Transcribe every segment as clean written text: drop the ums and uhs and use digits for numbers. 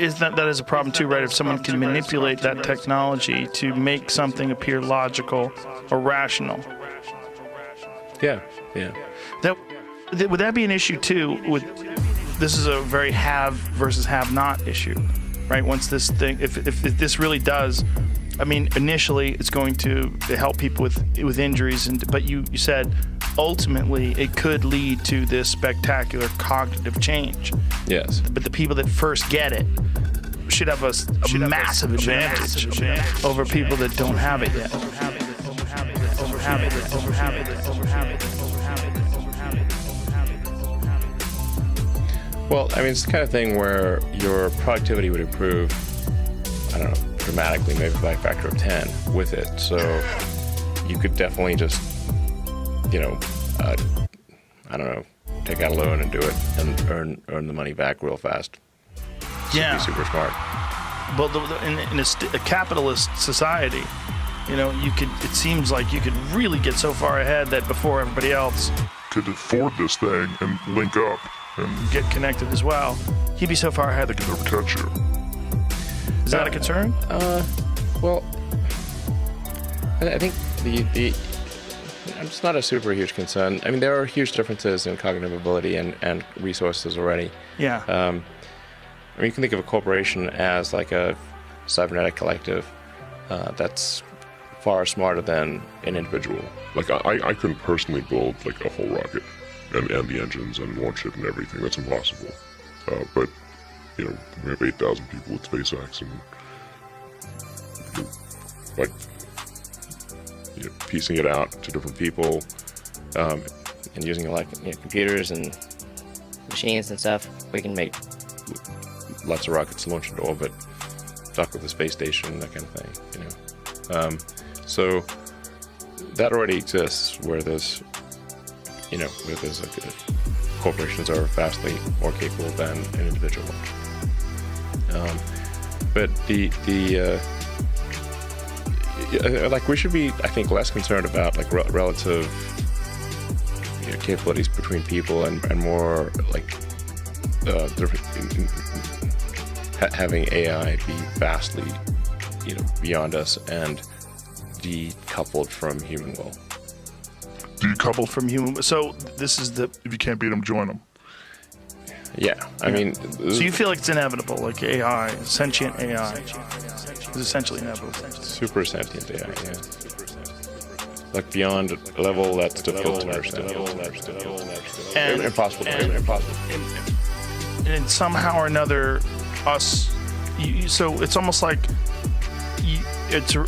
Isn't that is a problem too, right? If someone can manipulate that technology to make something appear logical or rational. Yeah. Would that be an issue too? This is a very have versus have not issue, right? Once this thing, if this really does, I mean, initially it's going to help people with injuries, but you said ultimately it could lead to this spectacular cognitive change. Yes. But the people that first get it should have a massive advantage over people that don't have it yet. Well, I mean, it's the kind of thing where your productivity would improve, I don't know, dramatically, maybe by a factor of 10 with it. So you could definitely just, I don't know, take out a loan and do it and earn the money back real fast. Yeah. Be super smart. Well, in a capitalist society, it seems like you could really get so far ahead that before everybody else could afford this thing and link up and get connected as well. He'd be so far ahead they could never catch you. Is that a concern? Well, I think it's not a super huge concern. I mean, there are huge differences in cognitive ability and resources already. Yeah. I mean, you can think of a corporation as like a cybernetic collective that's far smarter than an individual. Like I couldn't personally build like a whole rocket and the engines and launch it and everything. That's impossible. But we have 8,000 people with SpaceX and piecing it out to different people and using computers and machines and stuff, we can make lots of rockets launched into orbit, dock with the space station, that kind of thing. So that already exists where there's corporations are vastly more capable than an individual. But we should be, I think, less concerned about like relative capabilities between people and more like having AI be vastly beyond us and decoupled from human will. Decoupled from human. So this is if you can't beat them, join them. Yeah, I mean. So you feel like it's inevitable, like AI, sentient AI, is essentially inevitable. Super sentient AI, yeah. Like beyond a level that's difficult to understand. And impossible to understand. Impossible. And somehow or another, so it's almost like it's a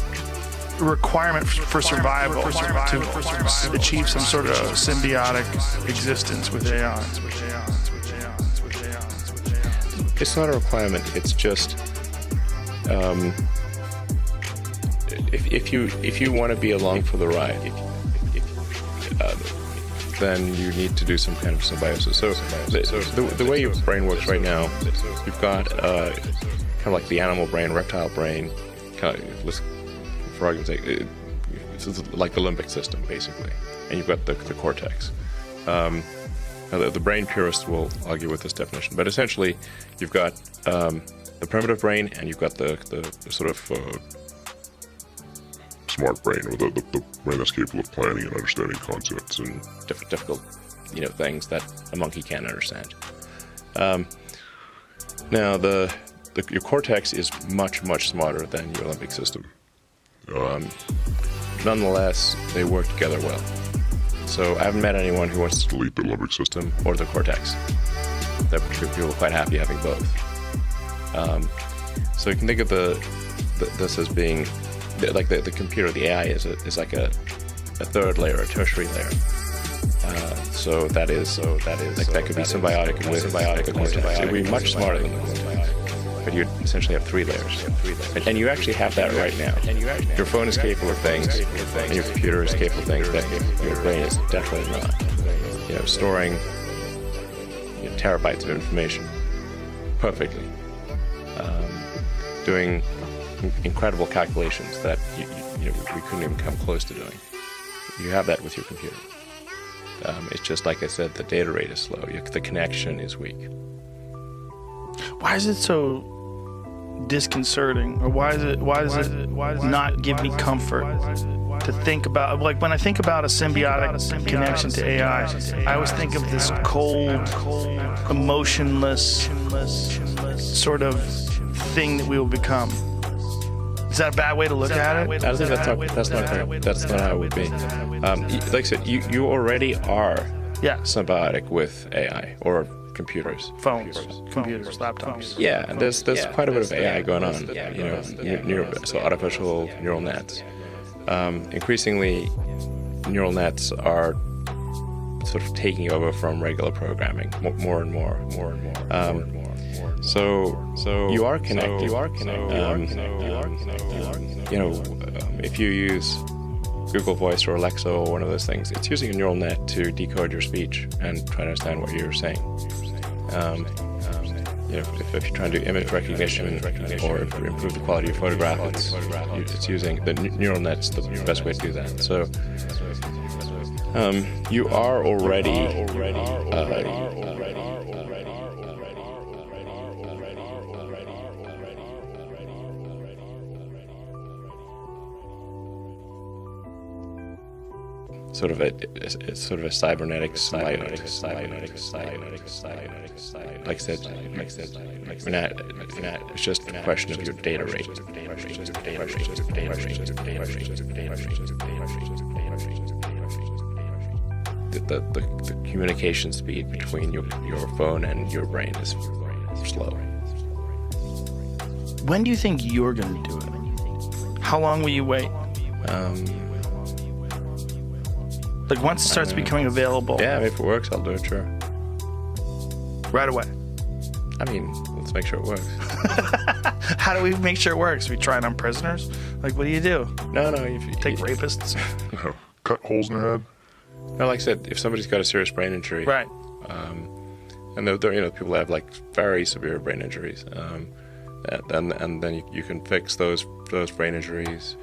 requirement for survival to achieve some sort of symbiotic existence with AI. It's not a requirement. It's just if you want to be along for the ride, then you need to do some kind of symbiosis. So the way your brain works right now, you've got kind of like the animal brain, reptile brain, kind of, for argument's sake, it's like the limbic system basically, and you've got the cortex. The brain purists will argue with this definition, but essentially you've got the primitive brain and you've got the sort of smart brain, or the brain that's capable of planning and understanding concepts and difficult things that a monkey can't understand. Now your cortex is much smarter than your limbic system. Nonetheless, they work together well. So I haven't met anyone who wants to delete the limbic system or the cortex. People are quite happy having both. So you can think of this as being like the computer, the AI is like a third layer, a tertiary layer. So that could be symbiotic with the cortex. It would be much smarter than the cortex. But you essentially have three layers. And you actually have that right now. Your phone is capable of things, and your computer is capable of things that your brain is definitely not. Storing terabytes of information perfectly. Doing incredible calculations that we couldn't even come close to doing. You have that with your computer. It's just like I said, the data rate is slow. The connection is weak. Why is it so disconcerting, or why does it not give me comfort to think about? Like when I think about a symbiotic connection to AI, I always think of this cold, emotionless sort of thing that we will become. Is that a bad way to look at it? I think that's not how it would be. Like I said, you already are symbiotic with AI or computers, phones, computers, laptops. Yeah, and there's quite a bit of AI going on. So artificial neural nets. Increasingly, neural nets are sort of taking over from regular programming more and more. So you are connected. If you use Google Voice or Alexa or one of those things, it's using a neural net to decode your speech and try to understand what you're saying. If you're trying to do image recognition or improve the quality of your photograph, it's using the neural net's the best way to do that. So you are already sort of a cybernetic symbiote. Like I said, it's just a question of your data rate. The communication speed between your phone and your brain is slow. When do you think you're going to do it? How long will you wait? Like once it starts becoming available. Yeah, if it works, I'll do it, sure. Right away. I mean, let's make sure it works. How do we make sure it works? We try it on prisoners? Like, what do you do? No. Take rapists? No. Cut holes in their head. No, like I said, if somebody's got a serious brain injury, right? And there people have like very severe brain injuries, and then you can fix those brain injuries,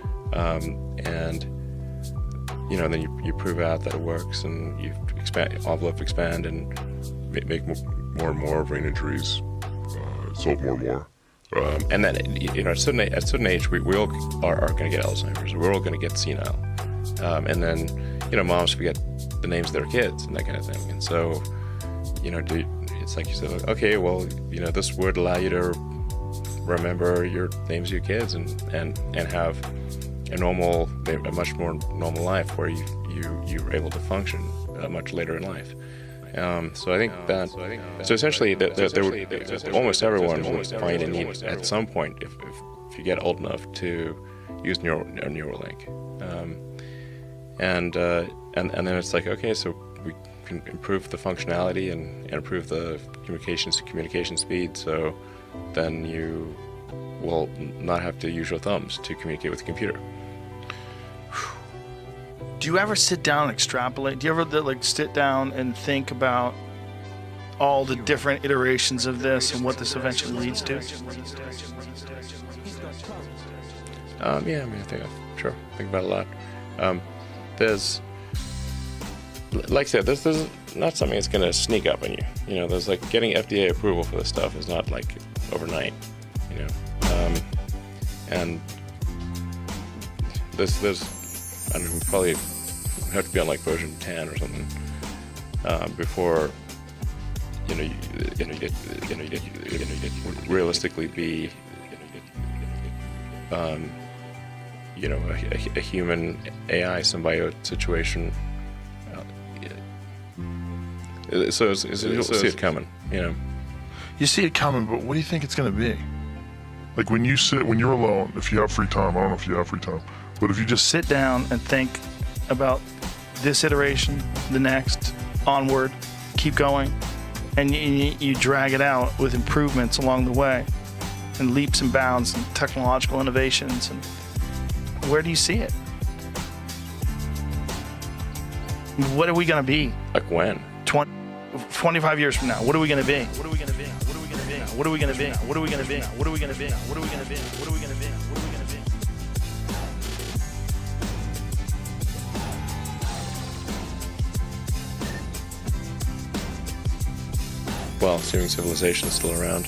and then you prove out that it works, and you expand and make more and more brain injuries, solve more and more. And then at a certain age, we all are going to get Alzheimer's. We're all going to get senile, and then moms forget the names of their kids and that kind of thing. And so it's like you said, okay, well, this would allow you to remember your names of your kids and have a much more normal life where you're able to function much later in life. So I think that essentially almost everyone will find a need at some point if you get old enough to use Neuralink, and then it's like, okay, so we can improve the functionality and improve the communication speed, so then you will not have to use your thumbs to communicate with the computer. Do you ever sit down and extrapolate? Do you ever sit down and think about all the different iterations of this and what this eventually leads to? I think about it a lot. There's, like I said, this is not something that's going to sneak up on you. There's like getting FDA approval for this stuff is not like overnight. And there's I don't know, we probably have to be on like version 10 or something before you realistically be a human AI symbiote situation. So you'll see it coming. You see it coming, but what do you think it's going to be? Like when you're alone, if you have free time, I don't know if you have free time, but if you just sit down and think about this iteration, the next, onward, keep going, and you drag it out with improvements along the way, and leaps and bounds and technological innovations, and where do you see it? What are we going to be? Like when? 25 years from now, what are we going to be? What are we going to be? What are we going to be? What are we going to be? What are we going to be? What are we going to be? What are we going to be? What are we going to be? well, assuming civilization is still around.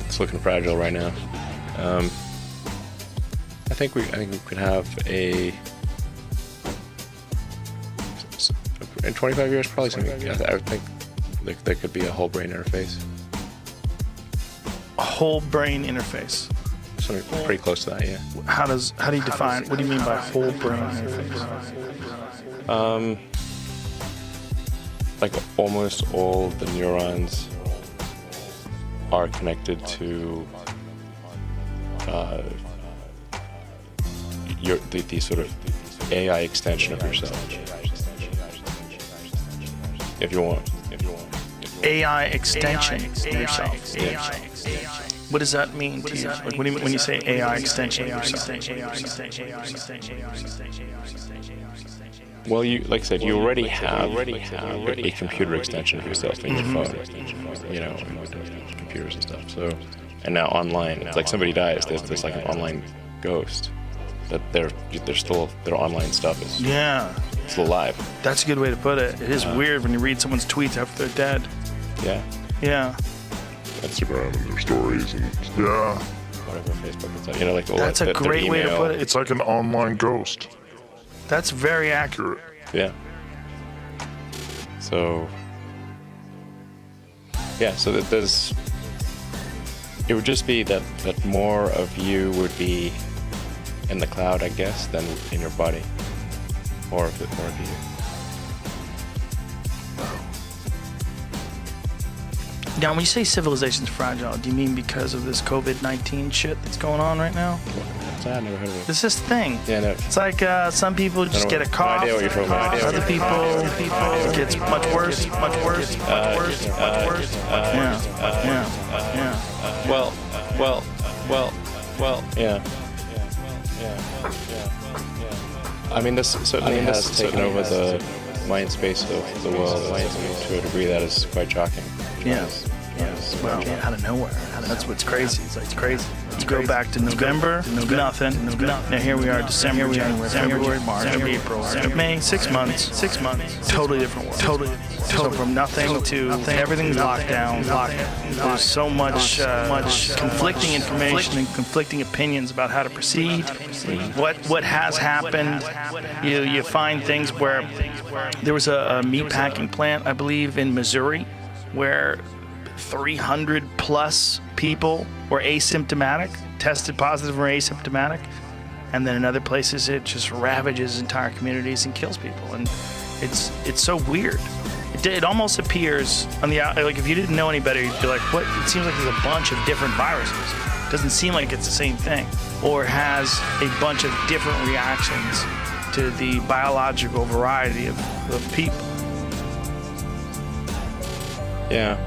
It's looking fragile right now. I think we could have in 25 years probably something. I would think there could be a whole brain interface. A whole brain interface. Something pretty close to that, yeah. How do you define? What do you mean by whole brain interface? Like almost all the neurons are connected to the sort of AI extension of yourself. If you want. AI extension of yourself. Yeah. What does that mean to you? Like, what do you mean when you say AI extension of yourself? Well, like I said, you already have a computer extension of yourself in your phone, you know, computers and stuff. So, and now online, it's like somebody dies, there's like an online ghost that their online stuff is still alive. That's a good way to put it. It is weird when you read someone's tweets after they're dead. Yeah. Yeah. Instagram and their stories and Whatever, Facebook, it's like, you know, like That's a great way to put it. it's like an online ghost. That's very accurate. Yeah. So that there's. It would just be that more of you would be in the cloud, I guess, than in your body. More of you. Now, when you say civilization's fragile, do you mean because of this COVID-19 shit that's going on right now? What's that? I never heard of it. It's this thing. Yeah, no. It's like some people just get a cough. No idea what you're talking about. Other people, it gets much worse. Yeah. Well. Yeah. I mean, this certainly has taken over the mind space of the world to a degree that is quite shocking. Yeah. Well, out of nowhere. That's what's crazy. It's crazy. You go back to November, nothing. Now here we are, December, January, February, March, April, May, 6 months. Totally different world. Totally. So from nothing to everything's locked down. There's so much conflicting information and conflicting opinions about how to proceed. What has happened? You find things where there was a meat packing plant, I believe, in Missouri, where 300 plus people were asymptomatic, tested positive or asymptomatic, and then in other places it just ravages entire communities and kills people, and it's so weird. It almost appears on the like if you didn't know any better, you'd be like, what? It seems like there's a bunch of different viruses. It doesn't seem like it's the same thing, or has a bunch of different reactions to the biological variety of people. Yeah.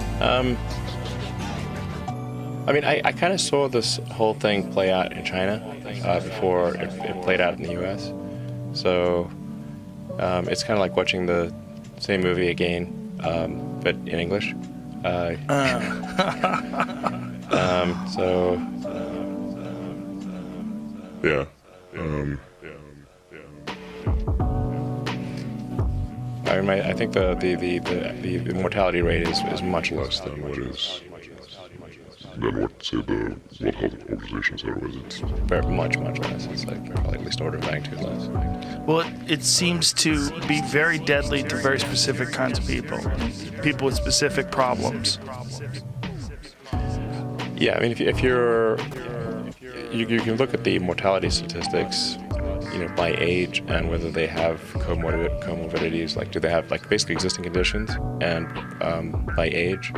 I mean, I kind of saw this whole thing play out in China before it played out in the U.S. So it's kind of like watching the same movie again, but in English. So. Yeah. I mean, I think the mortality rate is much less Than what say the World Health Organization said it was. It's very much less. It's like probably at least order of magnitude less. Well, it seems to be very deadly to very specific kinds of people with specific problems. Yeah, I mean, if you can look at the mortality statistics, you know, by age and whether they have comorbidities, like do they have like basically existing conditions, and by age,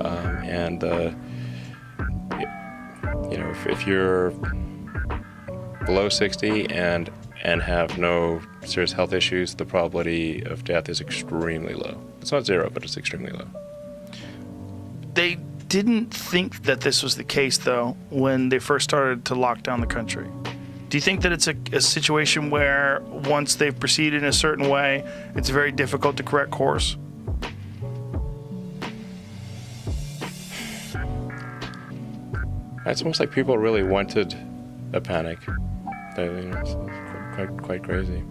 and you know, if you're below 60 and have no serious health issues, the probability of death is extremely low. It's not zero, but it's extremely low. They didn't think that this was the case, though, when they first started to lock down the country. Do you think that it's a situation where once they've proceeded in a certain way, it's very difficult to correct course? It's almost like people really wanted a panic. You know, it's quite crazy.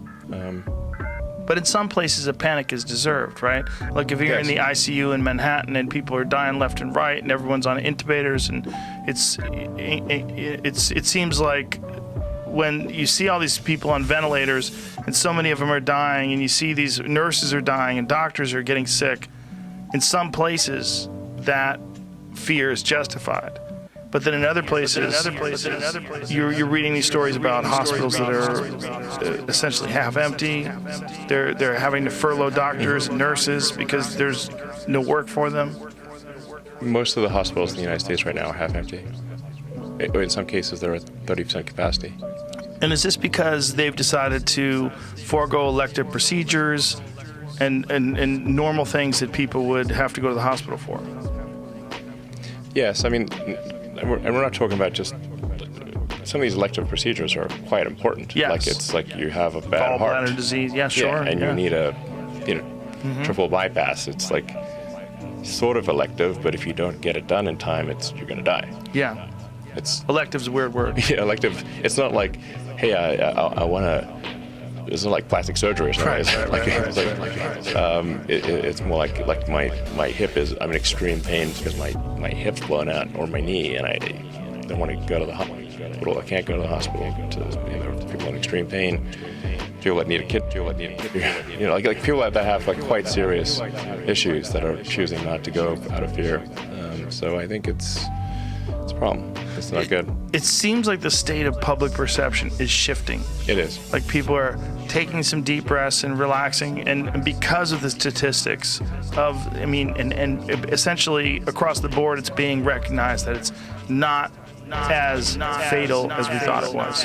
But in some places, a panic is deserved, right? Like if you're in the ICU in Manhattan and people are dying left and right, and everyone's on intubators, and it seems like when you see all these people on ventilators and so many of them are dying, and you see these nurses are dying and doctors are getting sick, in some places that fear is justified. But then in other places, you're reading these stories about hospitals that are essentially half empty. They're having to furlough doctors and nurses because there's no work for them. Most of the hospitals in the United States right now are half empty. In some cases, they're at 30% capacity. And is this because they've decided to forego elective procedures and normal things that people would have to go to the hospital for? Yes, I mean, and we're not talking about just some of these elective procedures are quite important. Yes. Like it's like you have a bad heart. Gallbladder disease, yeah, sure. Yeah, and you need a triple bypass. It's like sort of elective, but if you don't get it done in time, you're going to die. Yeah. It's elective's a weird word. Yeah, elective. It's not like, hey, I want to. It's not like plastic surgery. It's more like my hip is. I'm in extreme pain because my hip's blown out, or my knee, and I don't want to go to the hospital. I can't go to the hospital. People in extreme pain. People that need a kid. Like people that have like quite serious issues that are choosing not to go out of fear. So I think it's a problem. It's not good. It seems like the state of public perception is shifting. It is. Like people are taking some deep breaths and relaxing, and because of the statistics and essentially across the board, it's being recognized that it's not as fatal as we thought it was.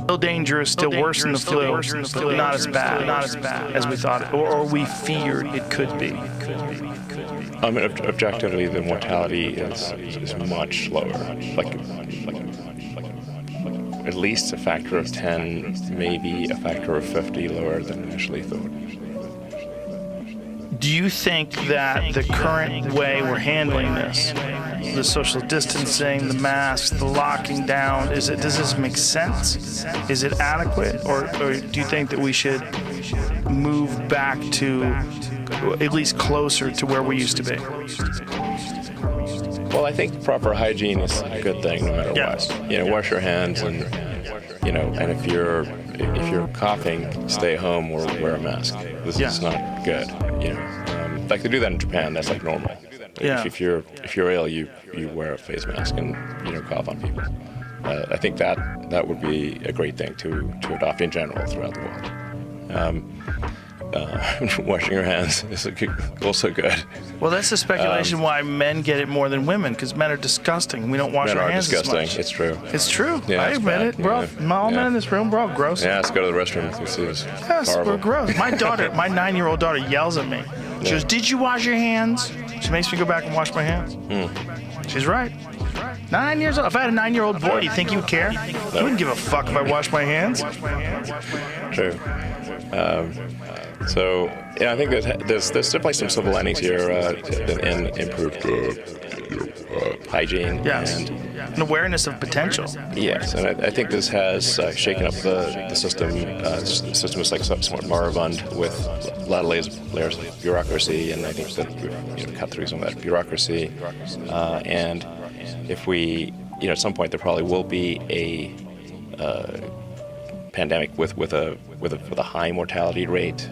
Still dangerous, still worse than the flu, but not as bad as we thought, or we feared it could be. Objectively, the mortality is much lower, like at least a factor of 10, maybe a factor of 50 lower than initially thought. Do you think that the current way we're handling this, the social distancing, the masks, the locking down, does this make sense? Is it adequate? Or do you think that we should move back to at least closer to where we used to be? Well, I think proper hygiene is a good thing no matter what. Wash your hands and if you're coughing, stay home or wear a mask. This is not good. Like they do that in Japan. That's like normal. Yeah. If you're ill, you wear a face mask and you don't cough on people. I think that would be a great thing to adopt in general throughout the world. Washing your hands is also good. Well, that's the speculation why men get it more than women, because men are disgusting. We don't wash our hands as much. Men are disgusting. It's true. It's true. Yeah, I admit it. We're all men in this room. We're all gross. Yeah, let's go to the restroom. Yes, horrible. we're gross. My 9-year-old daughter yells at me. She goes, "Did you wash your hands?" She makes me go back and wash my hands. She's right. 9 years old. If I had a 9-year-old boy, do you think he would care? He wouldn't give a fuck if I washed my hands. True. So I think there's definitely some silver linings here in improved hygiene and an awareness of potential. Yes, and I think this has shaken up the system. The system is like somewhat moribund with a lot of layers of bureaucracy, and I think that we've cut through some of that bureaucracy. And if we, at some point, there probably will be a pandemic with a high mortality rate.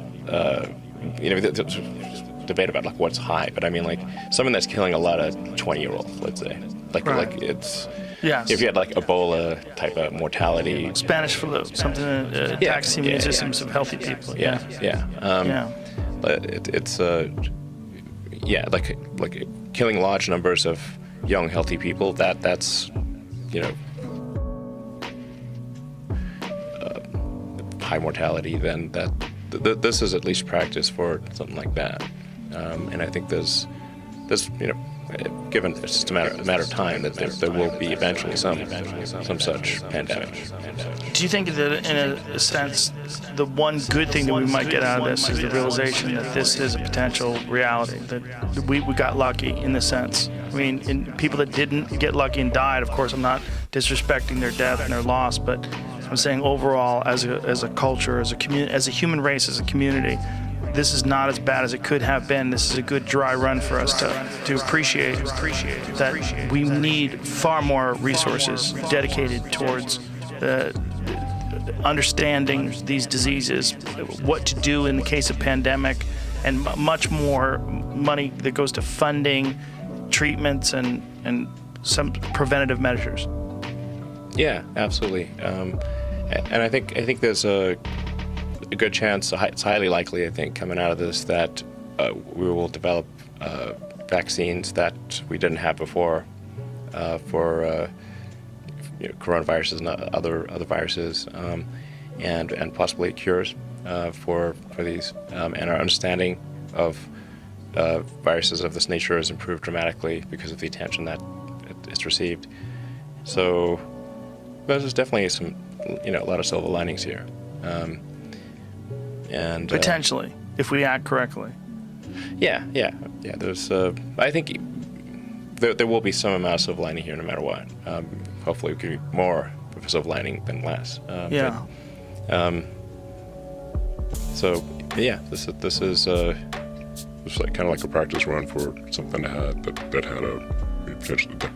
Debate about like what's high, but I mean like something that's killing a lot of 20-year-olds, let's say. Like it's if you had like Ebola type of mortality, Spanish flu, something that attacks the immune systems of healthy people. But it's like killing large numbers of young healthy people. That's high mortality. Then this is at least practice for something like that. And I think there's given it's just a matter of time that there will be eventually some such pandemic. Do you think that, in a sense, the one good thing that we might get out of this is the realization that this is a potential reality, that we got lucky in the sense? I mean, in people that didn't get lucky and died, of course, I'm not disrespecting their death and their loss, but I'm saying overall, as a culture, as a community, as a human race, as a community, this is not as bad as it could have been. This is a good dry run for us to appreciate that we need far more resources dedicated towards understanding these diseases, what to do in the case of pandemic, and much more money that goes to funding treatments and some preventative measures. Yeah, absolutely. And I think there's a good chance, it's highly likely, I think, coming out of this, that we will develop vaccines that we didn't have before for coronaviruses and other viruses, and possibly cures for these. And our understanding of viruses of this nature has improved dramatically because of the attention that it's received. So there's definitely a lot of silver linings here. And Potentially, if we act correctly. Yeah. There's, I think there will be some amount of silver lining here, no matter what. Hopefully, it could be more of a silver lining than less. Yeah. So yeah, this is It's like kind of like a practice run for something that had a potential that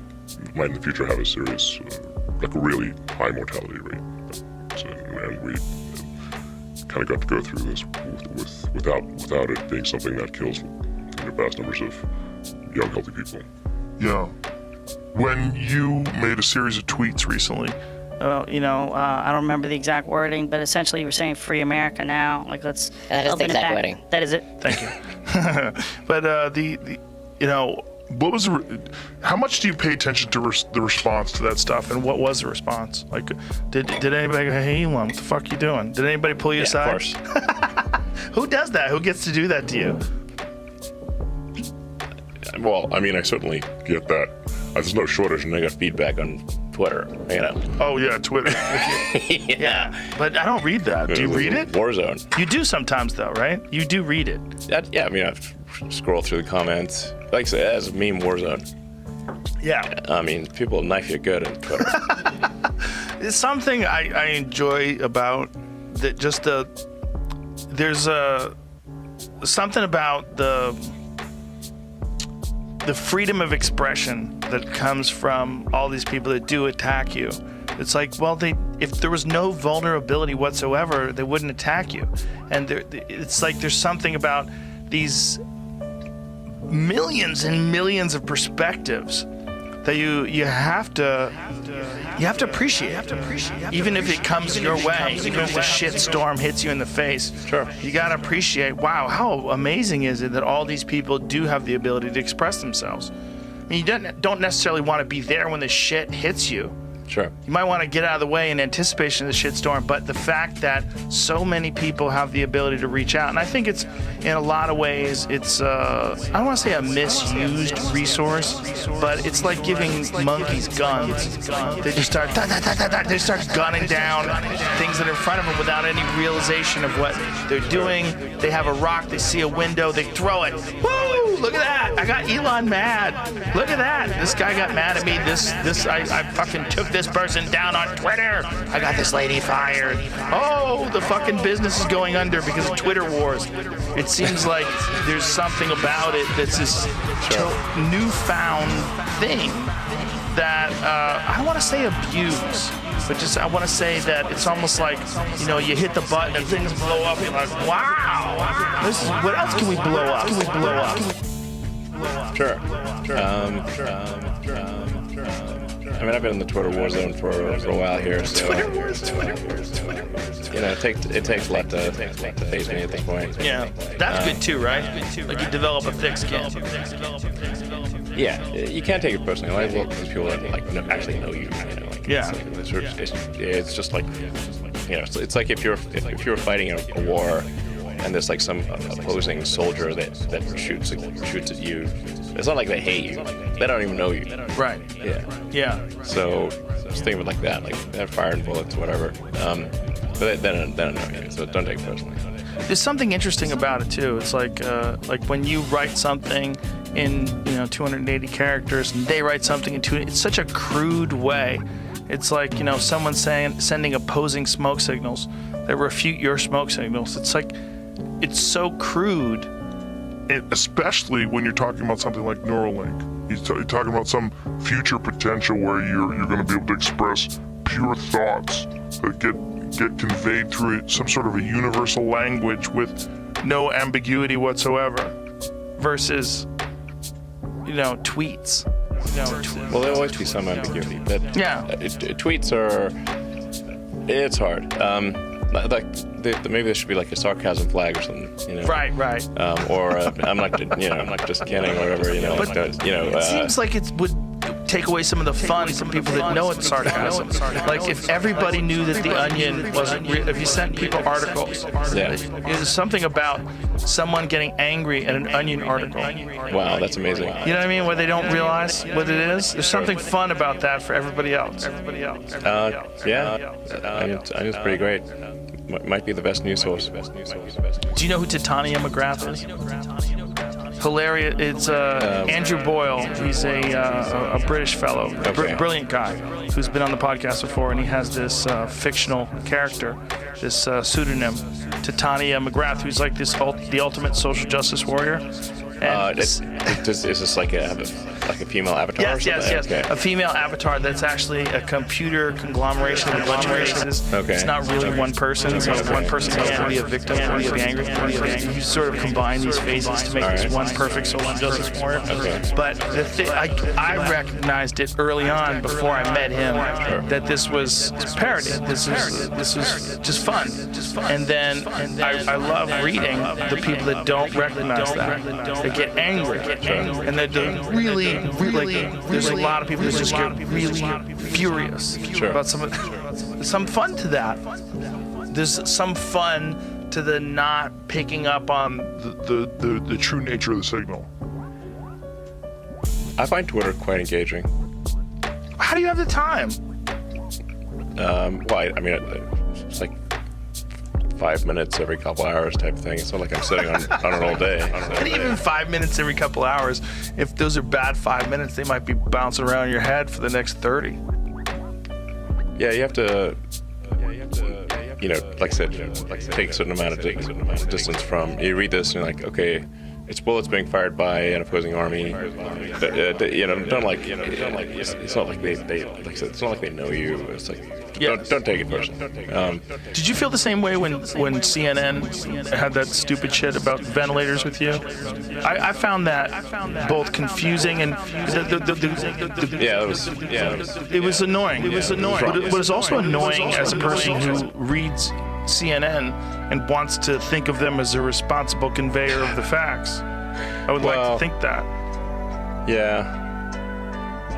might in the future have a serious, like a really high mortality rate. And we kind of got to go through this without it being something that kills vast numbers of young, healthy people. Yeah. When you made a series of tweets recently, I don't remember the exact wording, but essentially you were saying "Free America now." Like, let's That is the open it exact back. wording. That is it. Thank you. But what was how much do you pay attention to the response to that stuff? and what was the response? Like, did anybody go, "Hey, Elon, what the fuck you doing?" Did anybody pull you of aside? course. Who does that? Who gets to do that to you? Well, I mean, I certainly get that. There's no shortage of negative Feedback on Twitter, Oh yeah, Twitter. Yeah, but I don't read that. Do you read it? Warzone. You do sometimes, though, right? You do read it. Yeah, I mean, I've scrolled through the comments. Like I said, as a meme Warzone. Yeah. I mean, people knife you good on Twitter. It's something I enjoy about that. Just there's something about the freedom of expression that comes from all these people that do attack you. It's like, well, if there was no vulnerability whatsoever, they wouldn't attack you. And it's like there's something about these millions and millions of perspectives that you have to appreciate. Even if it comes your way, even if the shit storm hits you in the face, Sure. you gotta appreciate, wow, how amazing is it that all these people do have the ability to express themselves. I mean, you don't necessarily want to be there when the shit hits you. Sure. You might want to get out of the way in anticipation of the shitstorm, but the fact that so many people have the ability to reach out, and I think it's, in a lot of ways, it's, I don't want to say a misused resource, but it's like giving monkeys guns. They just start, they start gunning down things that are in front of them without any realization of what they're doing. They have a rock, they see a window, they throw it. Woo! Look at that! I got Elon mad. Look at that! This guy got mad at me. I fucking took this person down on Twitter. I got this lady fired. Oh, the fucking business is going under because of Twitter wars. It seems like there's something about it that's this newfound thing that I don't want to say abuse, but just I want to say that it's almost like, you hit the button and things blow up. You're like, wow, what else can we blow up? Sure. I mean, I've been in the Twitter war zone for a while here, so it takes a lot to phase me at this point. Yeah, that's good too, right? Like you develop a thick skin. Yeah, you can't take it personally. I love those people that actually know you. Yeah. It's just like, it's like if you're fighting a war and there's like some opposing soldier that shoots at you, it's not like they hate you. They don't even know you. Right. Yeah. Yeah. So just think of it like that, like they're firing bullets, whatever. But they don't know you, so don't take it personally. There's something interesting about it too. It's like when you write something in 280 characters, and they write something in it's such a crude way. It's like someone sending opposing smoke signals that refute your smoke signals. It's like it's so crude. And especially when you're talking about something like Neuralink. You're talking about some future potential where you're going to be able to express pure thoughts that get conveyed through some sort of a universal language with no ambiguity whatsoever, versus tweets. Well, there'll always be some ambiguity. Yeah. Tweets are. It's hard. Maybe there should be like a sarcasm flag or something. Right. Or I'm not just kidding or whatever. It seems like it would take away some of the fun from people that know it's sarcasm. Like if everybody knew that The Onion wasn't real, if you sent people articles, there's something about someone getting angry at an Onion article. Wow, that's amazing. You know what I mean? Where they don't realize what it is. There's something fun about that for everybody else. Yeah, Onion's pretty great. Might be the best news source. Do you know who Titania McGrath is? Hilarious. It's Andrew Boyle. He's a British fellow, brilliant guy, who's been on the podcast before, and he has this fictional character, this pseudonym, Titania McGrath, who's like the ultimate social justice warrior. And Is this like a female avatar? Yes, or something? yes. Okay. A female avatar that's actually a computer conglomeration of a bunch of races. Okay. It's not really one person, so one person can be a victim, can be angry, You sort of combine these phases to make this one perfect social justice warrior. Okay. But the thing, I recognized it early on before I met him that this was parody. This was just fun. And then I love reading the people that don't recognize that. They get angry. And they're really, there's a lot of people that just get really furious about some fun to that. There's some fun to the not picking up on the true nature of the signal. I find Twitter quite engaging. How do you have the time? It's like 5 minutes every couple hours type thing. It's not like I'm sitting on it all day. And even 5 minutes every couple hours, if those are bad 5 minutes, they might be bouncing around your head for the next 30. Yeah, you have to, like I said, take a certain amount of distance from. You read this and you're like, okay, it's bullets being fired by an opposing army. Don't like. It's not like they like I said, it's not like they know you. It's like don't take it personally. Did you feel the same way when CNN had that stupid shit about ventilators with you? I found that both confusing and it was annoying. It was annoying. But it was also annoying as a person who reads CNN and wants to think of them as a responsible conveyor of the facts. I would like to think that. Yeah.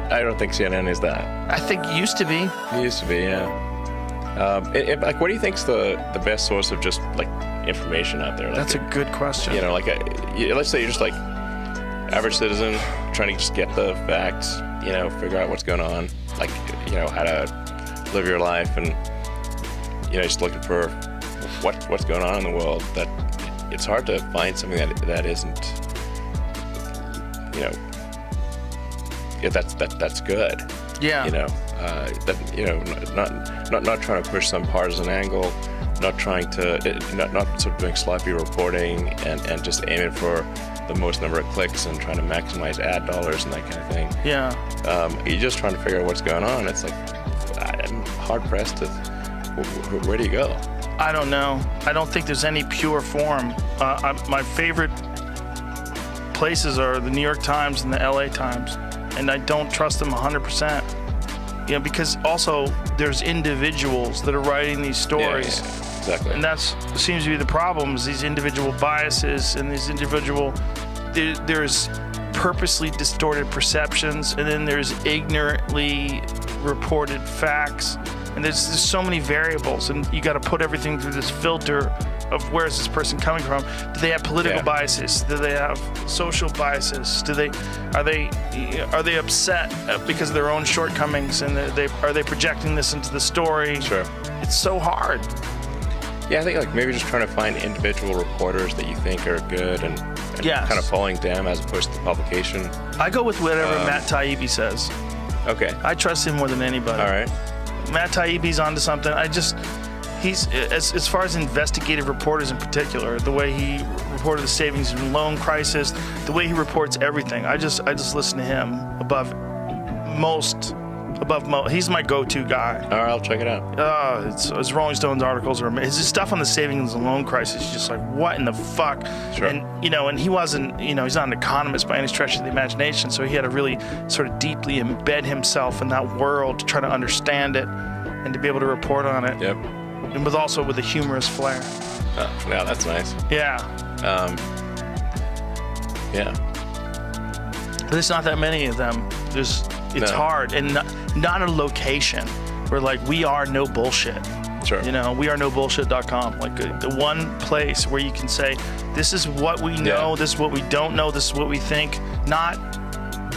I don't think CNN is that. I think it used to be. It used to be, yeah. What do you think's the best source of just like information out there? Like, that's a good question. Let's say you're just like average citizen trying to just get the facts, figure out what's going on, like, how to live your life, and just looking for what's going on in the world. That it's hard to find something that isn't, that's good. Yeah. Not trying to push some partisan angle, not trying to, not sort of doing sloppy reporting and just aiming for the most number of clicks and trying to maximize ad dollars and that kind of thing. Yeah. You're just trying to figure out what's going on. It's like, I'm hard pressed to, where do you go? I don't know. I don't think there's any pure form. My favorite places are the New York Times and the LA Times, and I don't trust them 100%. Because also there's individuals that are writing these stories. Yeah, exactly. And that seems to be the problem, is these individual biases and these there's purposely distorted perceptions, and then there's ignorantly reported facts. And there's so many variables, and you got to put everything through this filter of where is this person coming from? Do they have political Yeah. biases? Do they have social biases? Are they upset because of their own shortcomings, and are they projecting this into the story? Sure. It's so hard. Yeah, I think like maybe just trying to find individual reporters that you think are good and Yes. kind of following them as opposed to the publication. I go with whatever Matt Taibbi says. Okay. I trust him more than anybody. All right. Matt Taibbi's onto something. He's as far as investigative reporters in particular, the way he reported the savings and loan crisis, the way he reports everything. I just listen to him above most. He's my go-to guy. All right, I'll check it out. His Rolling Stones articles are amazing. His stuff on the savings and loan crisis is just like, what in the fuck? Sure. And and he wasn't, he's not an economist by any stretch of the imagination, so he had to really sort of deeply embed himself in that world to try to understand it and to be able to report on it. Yep. And with a humorous flair. Oh, yeah, that's nice. Yeah. Yeah. But there's not that many of them. It's No. hard, and not a location where like we are no bullshit. Sure. We are nobullshit.com. Like the one place where you can say, this is what we know, Yeah. this is what we don't know, this is what we think. Not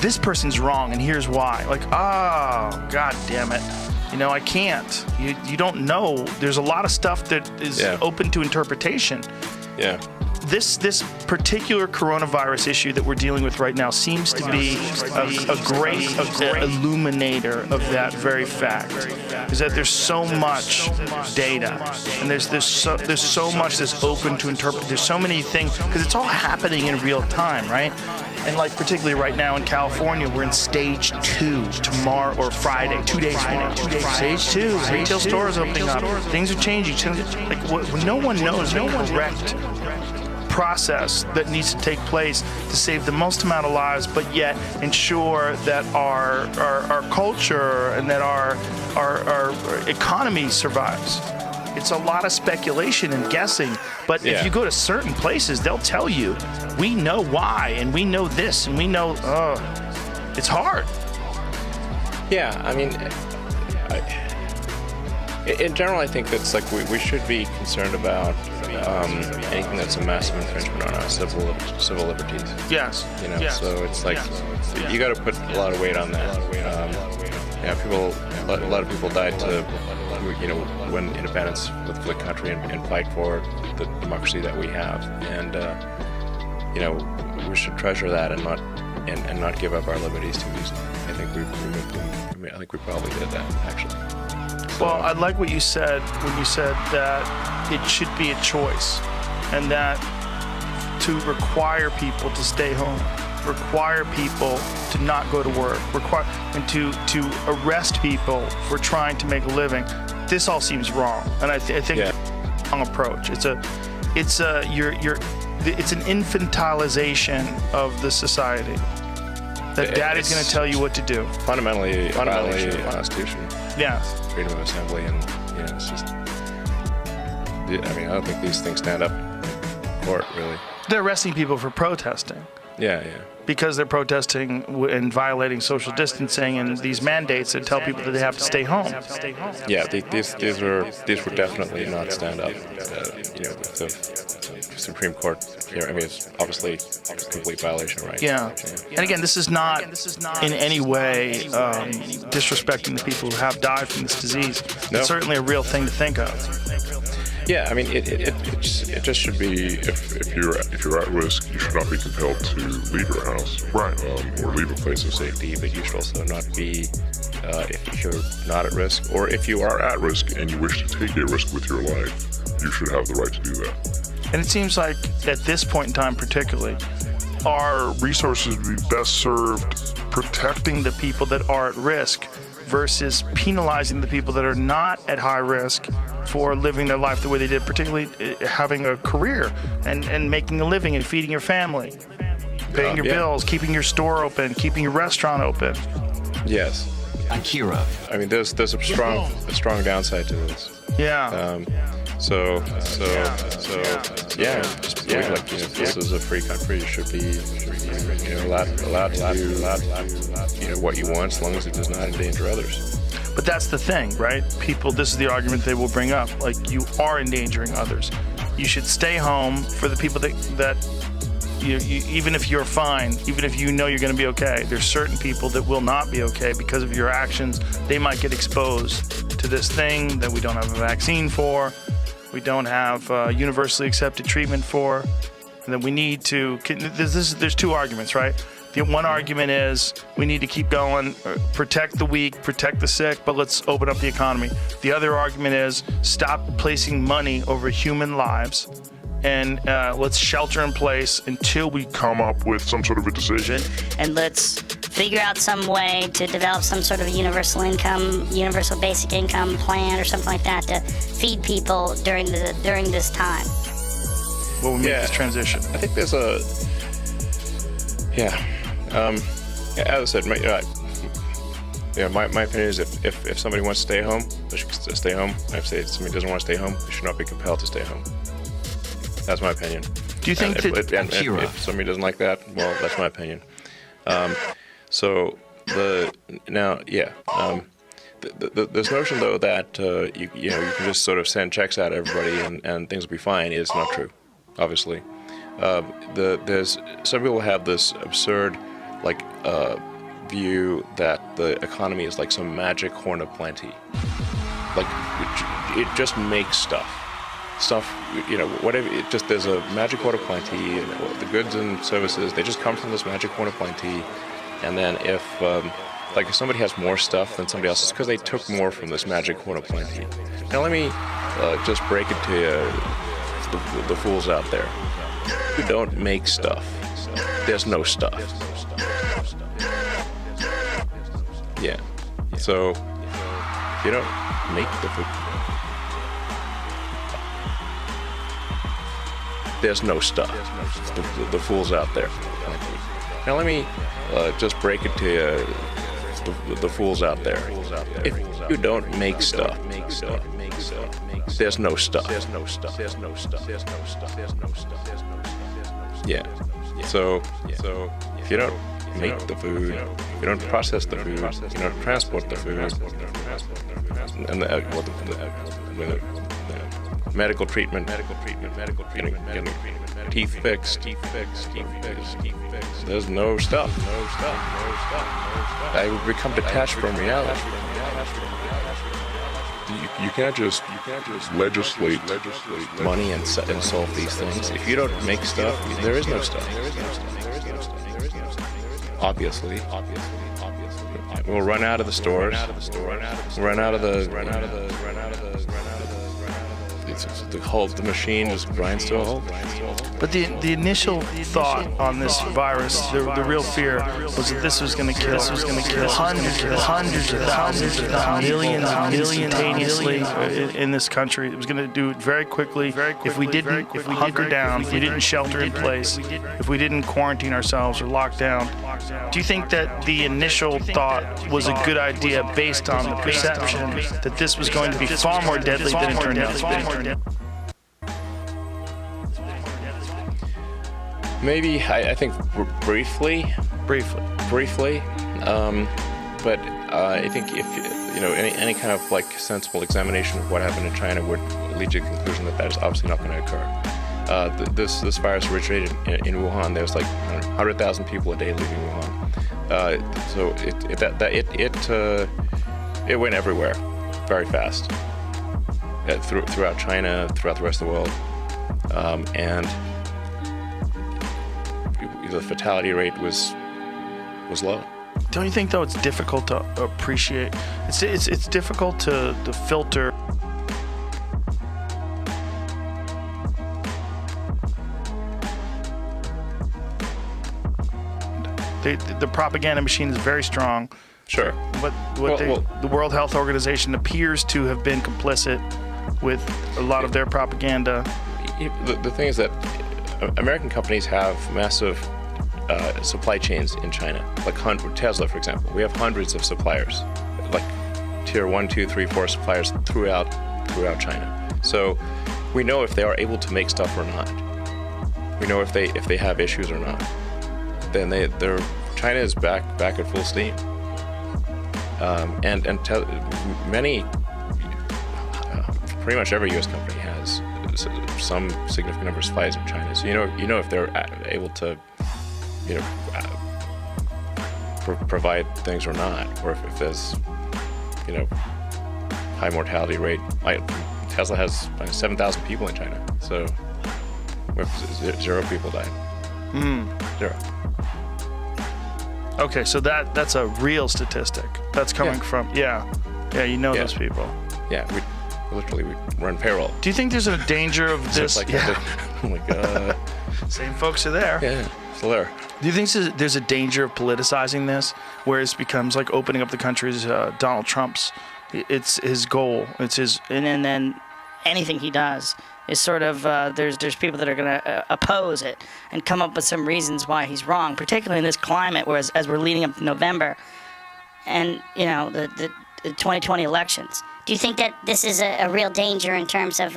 this person's wrong and here's why. Like, oh, god damn it. I can't. You don't know. There's a lot of stuff that is open to interpretation. Yeah. This particular coronavirus issue that we're dealing with right now seems to be a great illuminator of that very fact. Is that there's so much data, and there's so much that's open to interpret. There's so many things because it's all happening in real time, right? And like particularly right now in California, we're in stage 2 tomorrow or Friday, 2 days from now. Stage 2, retail stores opening up. Things are changing. Like no one knows the correct process that needs to take place to save the most amount of lives, but yet ensure that our culture and that our economy survives. It's a lot of speculation and guessing, but if you go to certain places, they'll tell you, we know why, and we know this, and we know, it's hard. Yeah, I mean, in general, I think that's like we should be concerned about anything that's a massive infringement on our civil liberties. Yes. So it's like you got to put a lot of weight on that. A lot of people died to win independence with the country and fight for the democracy that we have, and we should treasure that and not give up our liberties too easily. I think we probably did that actually. Well, I like what you said when you said that it should be a choice, and that to require people to stay home, require people to not go to work, and to arrest people for trying to make a living. This all seems wrong, and I think it's a wrong approach. It's an infantilization of the society. That daddy's going to tell you what to do. Fundamentally, a violation of the Constitution. Yeah. Freedom of assembly, and it's just. I don't think these things stand up in court, really. They're arresting people for protesting. Yeah. Because they're protesting and violating social distancing and these mandates that tell people that they have to stay home. Yeah, these were definitely not stand up. With the Supreme Court here, it's obviously a complete violation of rights. Yeah. And again, this is not in any way disrespecting the people who have died from this disease. No. It's certainly a real thing to think of. Yeah, it just should be If you're at risk, you should not be compelled to leave your house, Right. Or leave a place of safety. safety, but you should also not be if you're not at risk, or if you are At risk and you wish to take a risk with your life, you should have the right to do that. And it seems like at this point in time particularly, Our resources would be best served protecting the people that are at risk versus penalizing the people that are not at high risk for living their life the way they did, particularly having a career and making a living and feeding your family, paying your bills, keeping your store open, keeping your restaurant open. Yes. Akira. There's a strong downside to this. Yeah. Just believe if this is a free country, you should be allowed to do what you want as long as it does not endanger others. But that's the thing, right? People, this is the argument they will bring up. Like, you are endangering others. you should stay home for the people that you, even if you're fine, even if you know you're going to be okay, there's certain people that will not be okay because of your actions. They might get exposed to this thing that we don't have a vaccine for, we don't have universally accepted treatment for, and that we need to. There's two arguments, right? The one argument is we need to keep going, protect the weak, protect the sick, but let's open up the economy. The other argument is stop placing money over human lives, and let's shelter in place until we Come up with some sort of a decision. And let's figure out some way to develop some sort of a universal basic income plan or something like that to feed people during this time. will make Yeah. this transition. I think there's a, as I said, my opinion is if somebody wants to stay home, they should stay home. If somebody doesn't want to stay home, they should not be compelled to stay home. That's my opinion. Do you think that if somebody doesn't like that, well, that's my opinion. This notion though that you can just sort of send checks out to everybody and things will be fine is not true. Obviously, there's some people have this absurd view that the economy is like some magic horn of plenty. Like it just makes stuff, whatever. It just there's a magic horn of plenty, and the goods and services they just come from this magic horn of plenty. And then if somebody has more stuff than somebody else, it's because they took more from this magic horn of plenty. Now let me just break it to you, the fools out there. If you don't make stuff, there's no stuff. Yeah. So if you don't make the food, there's no stuff. The fools out there. Now let me just break it to you, the fools out there. If you don't make stuff, there's no stuff. Yeah. So if you don't make the food, if you don't process the food, you don't transport the food, and the medical treatment, getting teeth fixed, there's no stuff. I would become detached from reality. You can't just legislate Money and solve these things. If you don't make stuff, there is no stuff. Obviously, we'll run out of the stores. Run out of the machine just grinds to a halt. But the initial thought on this virus, the real fear was that this was going to kill hundreds of thousands, millions instantaneously in this country. It was going to do it very quickly. If we didn't hunker down, if we didn't shelter in place, if we didn't quarantine ourselves or lock down. Do you think that the initial thought was a good idea based on the perception that this was going to be far more deadly than it turned out to be? Maybe I think briefly. But I think if any kind of sensible examination of what happened in China would lead to the conclusion that is obviously not going to occur. This virus originated in Wuhan. There's 100,000 people a day leaving Wuhan. So it went everywhere very fast throughout China, throughout the rest of the world, and the fatality rate was low. Don't you think though it's difficult to appreciate? It's difficult to filter. The propaganda machine is very strong. Sure. But the World Health Organization appears to have been complicit with a lot of their propaganda. The thing is that American companies have massive supply chains in China, like Tesla, for example. We have hundreds of suppliers, like tier 1, 2, 3, 4 suppliers throughout China. So we know if they are able to make stuff or not. We know if they have issues or not. Then China is back at full steam. Pretty much every U.S. company has some significant number of spies in China. So you know if they're able to, provide things or not, or if there's, high mortality rate. Tesla has 7,000 people in China, so zero people died. Zero. Okay, so that's a real statistic. That's coming from those people. Yeah, we run payroll. Do you think there's a danger of So this? it's like, oh my god. Same folks are there. Yeah, still there. Do you think there's a danger of politicizing this, where it becomes like opening up the country as Donald Trump's? It's his goal. It's his. And then anything he does is sort of there's people that are going to oppose it and come up with some reasons why he's wrong, particularly in this climate, whereas as we're leading up to November and the 2020 elections. Do you think that this is a real danger in terms of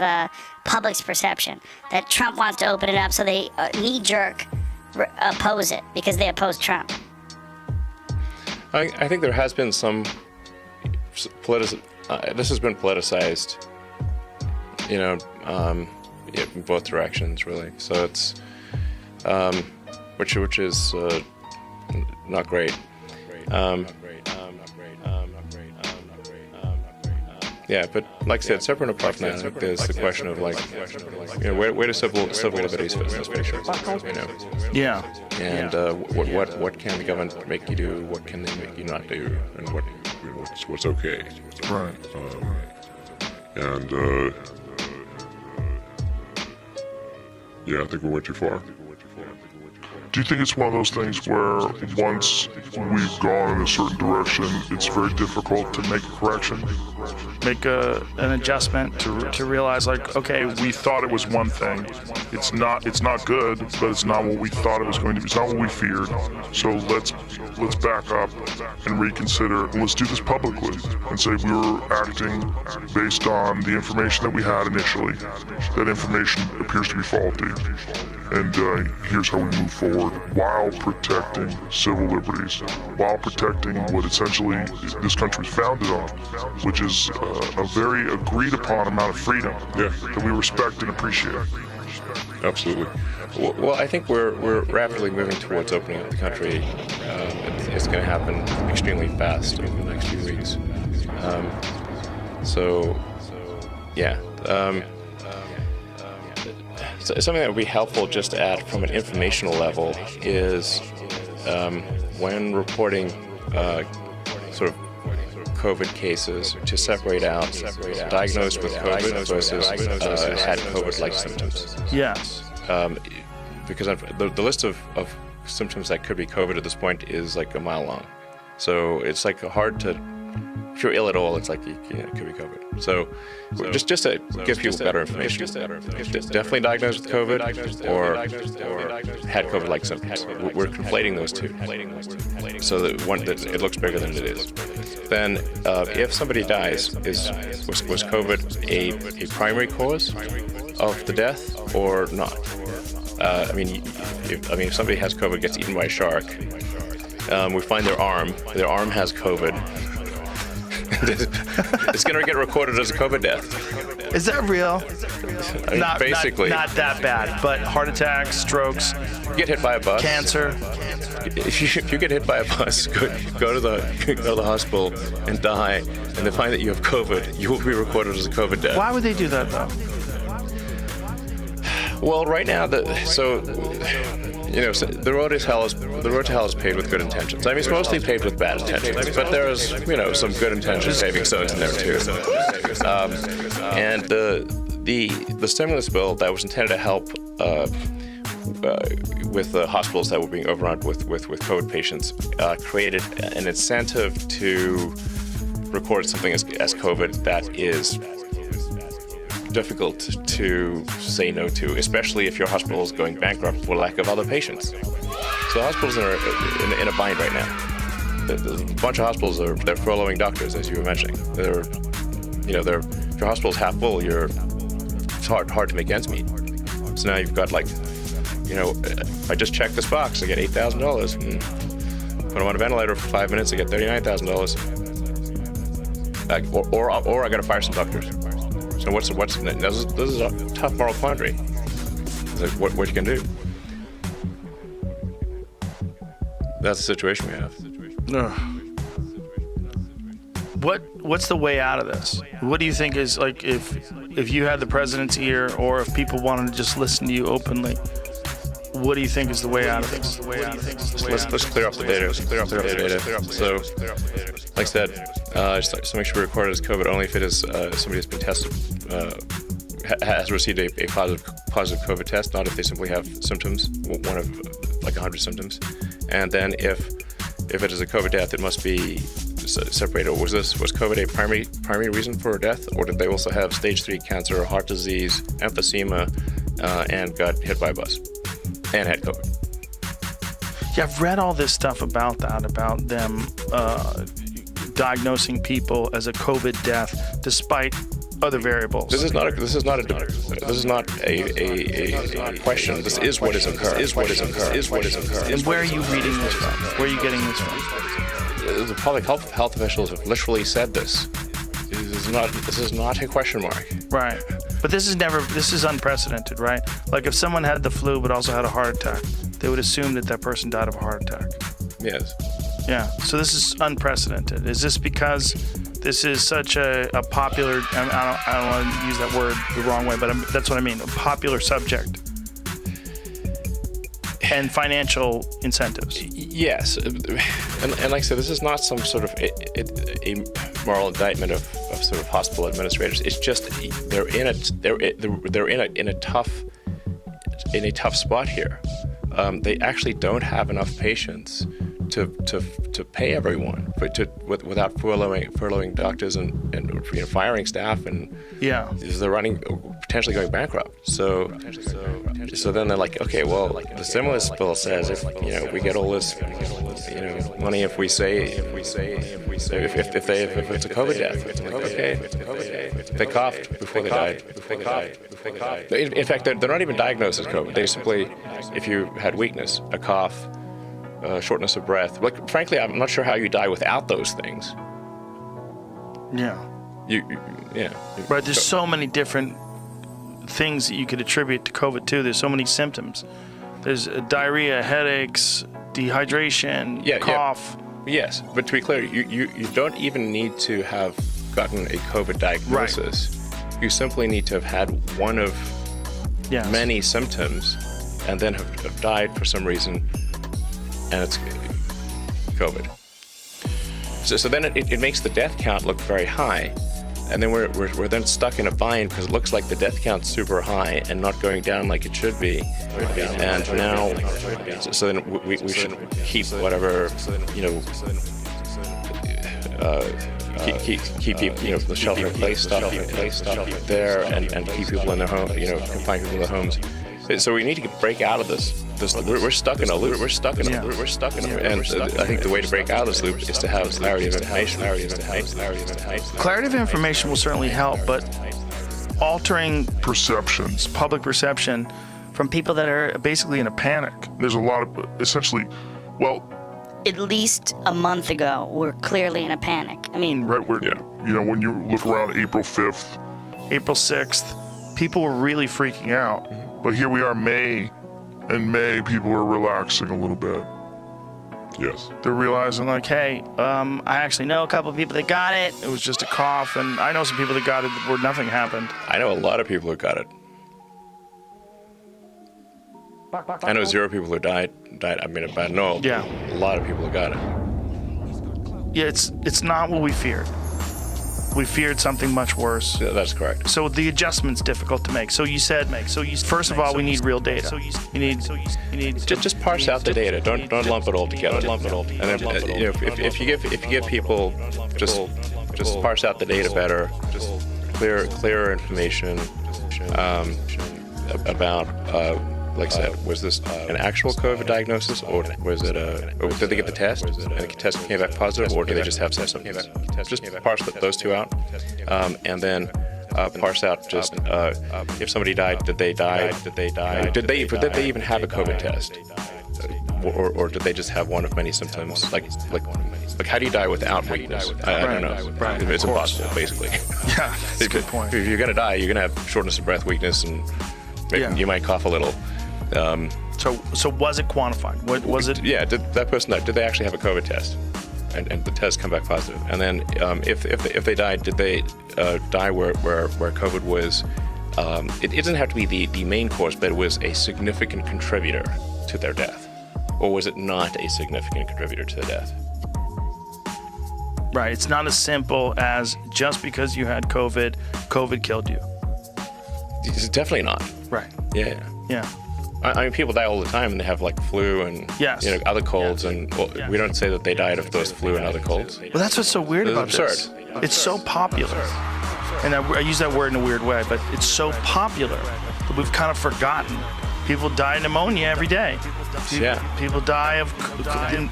public's perception? That Trump wants to open it up so they knee-jerk oppose it because they oppose Trump? I think there has been some this has been politicized, in both directions, really. So it's, which is not great. Yeah, but like I said, separate and apart from that, there's the question of where do civil liberties fit in this picture? Yeah. And what can the government make you do? What can they make you not do? And what's okay. Right. And I think we went too far. Do you think it's one of those things where once we've gone in a certain direction, it's very difficult to make a correction? Make an adjustment to realize, like, okay, We thought it was one thing. It's not good, but it's not what we thought it was going to be. It's not what we feared. So let's back up and reconsider. Let's do this publicly and say we were acting based on the information that we had initially. That information appears to be faulty. And here's how we move forward while protecting civil liberties, while protecting what essentially this country is founded on, which is a very agreed upon amount of freedom that we respect and appreciate. Absolutely. Well, I think we're rapidly moving towards opening up the country. It's going to happen extremely fast over the next few weeks. Something that would be helpful just to add from an informational level is when reporting sort of COVID cases, to separate out diagnosed with COVID versus had COVID-like symptoms. yes. Because the list of symptoms that could be COVID at this point is like a mile long. So it's like hard to, if you're ill at all, it's like it could be COVID. So just to give people better information, definitely diagnosed with COVID or had COVID-like symptoms. We're conflating those two, so that it looks bigger than it is. Then, if somebody dies, was COVID a primary cause of the death or not? If somebody has COVID, gets eaten by a shark, we find their arm has COVID. It's going to get recorded as a COVID death. Is that real? Basically. Not that bad, but heart attacks, strokes, You get hit by a bus. cancer. If you get hit by a bus, go to the hospital and die, and they find that you have COVID, you will be recorded as a COVID death. Why would they do that, though? Well, right now, the road to hell is paved with good intentions. I mean, it's mostly paved with bad intentions, but there's some good intentions paving stones in there too. And the stimulus bill that was intended to help with the hospitals that were being overrun with COVID patients created an incentive to record something as COVID that is difficult to say no to, especially if your hospital is going bankrupt for lack of other patients. So hospitals are in a bind right now. A bunch of hospitals they're furloughing doctors, as you were mentioning. If your hospital's half full, it's hard to make ends meet. So now you've got I just checked this box, I get $8,000. Put them on a ventilator for 5 minutes, I get $39,000. Or I got to fire some doctors. So what's this is a tough moral quandary. It's like what you can do. That's the situation we have. What's the way out of this? What do you think is, like, if you had the president's ear, or if people wanted to just listen to you openly, what do you think is the way out of this? Let's clear up the data. So, like I said, just make sure we record it as COVID only if it is somebody has been tested, has received a positive COVID test, not if they simply have symptoms, one of like 100 symptoms. And then if it is a COVID death, it must be separated. Was COVID a primary reason for death, or did they also have stage 3 cancer, heart disease, emphysema, and got hit by a bus and had COVID? Yeah, I've read all this stuff about them diagnosing people as a COVID death despite other variables. This is not a question. This is what is occurring. And where are you reading this from? Where are you getting this from? The public health officials have literally said this. This is not a question mark. Right. But this is unprecedented, right? Like if someone had the flu but also had a heart attack, they would assume that person died of a heart attack. Yes. Yeah. So this is unprecedented. Is this because this is such a popular, I don't want to use that word the wrong way, but that's what I mean, a popular subject? And financial incentives. Yes, and like I said, this is not some sort of a moral indictment of sort of hospital administrators. It's just they're in a tough spot here. They actually don't have enough patients to pay everyone, but without furloughing doctors and firing staff, and yeah, they're potentially going bankrupt. So then they're like, okay, well, the stimulus bill says if we get all this money if it's a COVID death. Like, okay, they coughed before they died. In fact, they're not even diagnosed as COVID. They simply, if you had weakness, a cough, shortness of breath. Like, frankly, I'm not sure how you die without those things. Yeah. Right. There's so many different things that you could attribute to COVID too. There's so many symptoms. There's diarrhea, headaches, dehydration, cough. Yeah. Yes, but to be clear, you don't even need to have gotten a COVID diagnosis. Right. You simply need to have had one of many symptoms, and then have died for some reason, and it's COVID. So then it makes the death count look very high, and then we're then stuck in a bind because it looks like the death count's super high and not going down like it should be. And now, so then we should keep whatever, keep the shelter-in-place stuff there, and keep people in their home, confine people in their homes. So we need to break out of this. We're stuck in a loop. And I think the way to break out of this loop is to have clarity of information. Clarity of information will certainly help, but altering Perceptions. public perception from people that are basically in a panic. There's a lot of, essentially, well, At least a month ago, we're clearly in a panic. I mean, right where, when you look around April 5th, April 6th, people were really freaking out. but here we are, May. In May, people are relaxing a little bit. Yes. They're realizing, like, hey, I actually know a couple of people that got it. It was just a cough, and I know some people that got it where nothing happened. I know a lot of people who got it. I know 0 people who died. I know a lot of people who got it. Yeah, it's not what we feared. We feared something much worse. Yeah, that's correct. So the adjustment's difficult to make. So you said, first of all, we need real data. You need Just parse out the data. Don't lump it all together. And then, if you give people just parse out the data better, just clearer information about. Like I said, was this an actual COVID diagnosis, or was it or did they get the test and the test came back positive, or did they just have some symptoms? Just parse those two out, and then parse out just if somebody died, did they die? Did they even have a COVID test, or did they just have one of many symptoms, like like, how do you die without weakness? I don't know. Right, It's of course. impossible, basically. Yeah, that's a good point. If you're gonna die, you're gonna have shortness of breath, weakness, and maybe Yeah. you might cough a little. So was it quantified? What was it? Yeah, did that person die? Did they actually have a COVID test? And the test come back positive? And then if they died, did they die where COVID was? It doesn't have to be the main cause, but it was a significant contributor to their death, or was it not a significant contributor to the death? Right. It's not as simple as just because you had COVID killed you. It's definitely not. Right. Yeah. Yeah. I mean, people die all the time, and they have like flu and Yes. other colds, and we don't say that they died of those flu and other colds. Well, that's what's so weird It's about absurd. this. It's so popular. And I use that word in a weird way, but it's so popular that we've kind of forgotten. People die of pneumonia every day. Yeah. People die of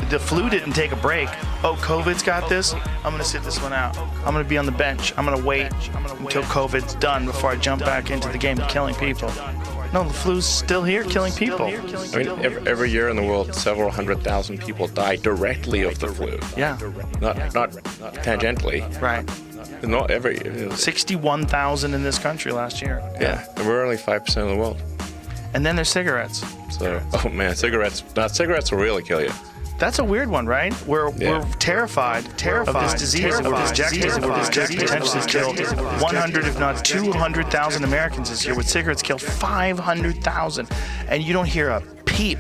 the flu didn't take a break. Oh, COVID's got this. I'm gonna sit this one out. I'm gonna be on the bench. I'm gonna wait until COVID's done before I jump back into the game of killing people. No, the flu's still here, killing people. I mean, every year in the world, several 100,000 people die directly of the flu. Yeah. Not tangentially. Right. Not every. 61,000 in this country last year. Yeah, and we're only 5% of the world. And then there's cigarettes. So, oh man, cigarettes will really kill you. That's a weird one, right? We're terrified of this disease. And we're projecting potentially kill 100, if not 200,000 Americans this year. With cigarettes, kill 500,000, and you don't hear a peep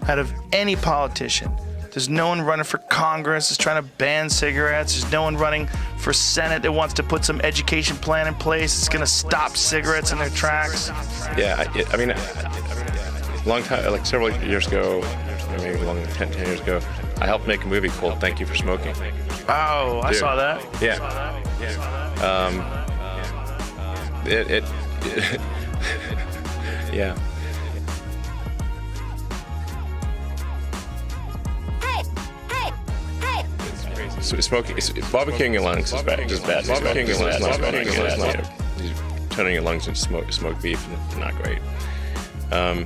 out of any politician. There's no one running for Congress that's trying to ban cigarettes. There's no one running for Senate that wants to put some education plan in place that's going to stop cigarettes in their tracks. Yeah, I mean, long time, like several years ago, maybe longer than 10 years ago, I helped make a movie called Thank You for Smoking. Oh, I Dude. saw that. Yeah. Yeah. So barbecuing your lungs is bad. Barbecuing your lungs is not bad. Turning your lungs into smoked beef, not great. Yeah.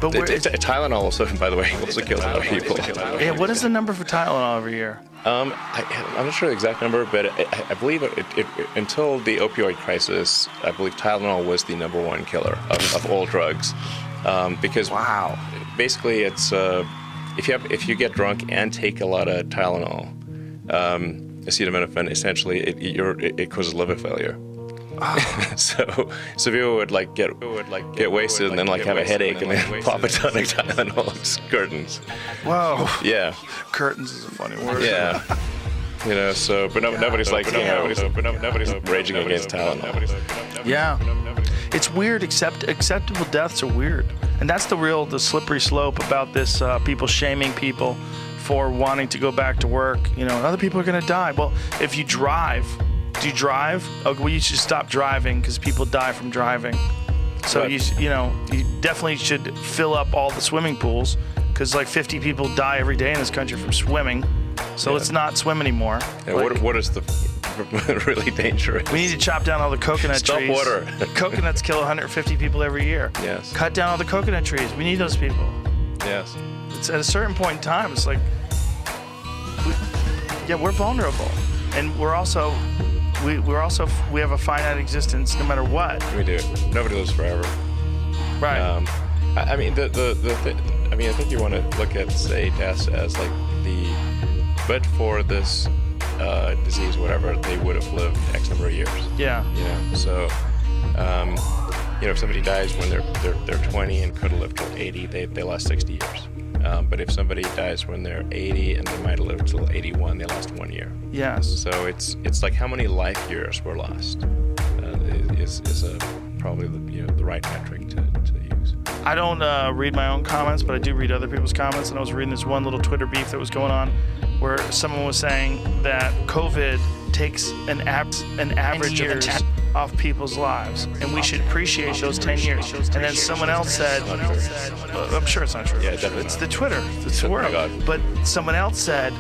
But Tylenol also, by the way, also kills a lot of people. yeah, what is the number for Tylenol every year? I'm not sure the exact number, but I believe until the opioid crisis, I believe Tylenol was the number one killer of all drugs. Because basically it's if you get drunk and take a lot of Tylenol, acetaminophen, essentially it causes liver failure. So people would get wasted and then have a headache and then pop a ton of Tylenol curtains. Whoa. Yeah. Curtains is a funny word. Yeah. But nobody's nobody's raging against Tylenol. Yeah. It's weird, acceptable deaths are weird. And that's the slippery slope about this, people shaming people for wanting to go back to work. Other people are going to die. Well, if you drive, do you drive? Oh, well, you should stop driving because people die from driving. So Right. you definitely should fill up all the swimming pools because 50 people die every day in this country from swimming. So let's not swim anymore. And what is the really dangerous? We need to chop down all the coconut Stop trees. water. Coconuts kill 150 people every year. Yes. Cut down all the coconut trees. We need those people. Yes. It's at a certain point in time, it's like, we're vulnerable, and we have a finite existence no matter what. We do. Nobody lives forever. Right. I mean, I think you want to look at, say, deaths as but for this disease, whatever, they would have lived X number of years. Yeah. So, if somebody dies when they're 20 and could have lived till 80, they lost 60 years. But if somebody dies when they're 80 and they might have lived till 81, they lost 1 year. Yes. So it's like how many life years were lost is probably the right metric to use. I don't read my own comments, but I do read other people's comments. And I was reading this one little Twitter beef that was going on where someone was saying that COVID takes an average of 10 off people's lives, and we should appreciate those 10 years. And then someone else said, I'm sure it's not true. Yeah, definitely. It's the Twitter. It's the Oh my world. God. But someone else said,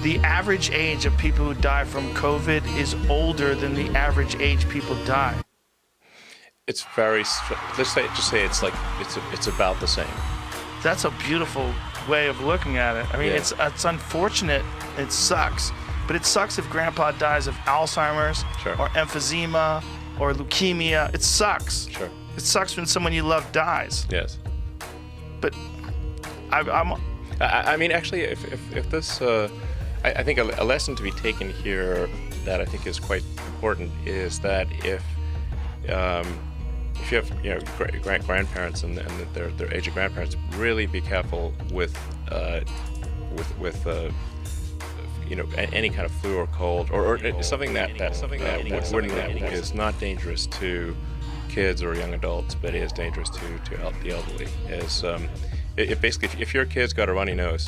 the average age of people who die from COVID is older than the average age people die. It's very. Let's just say it's about the same. That's a beautiful way of looking at it. I mean, Yeah. it's unfortunate. It sucks, but it sucks if Grandpa dies of Alzheimer's Sure. or emphysema or leukemia. It sucks. Sure. It sucks when someone you love dies. Yes. But I'm I mean, actually, if this, I think a lesson to be taken here that I think is quite important is that if you have grandparents and their age of grandparents, really be careful with any kind of flu or cold or something that is not dangerous to kids or young adults, but is dangerous to the elderly. Is basically if your kid's got a runny nose,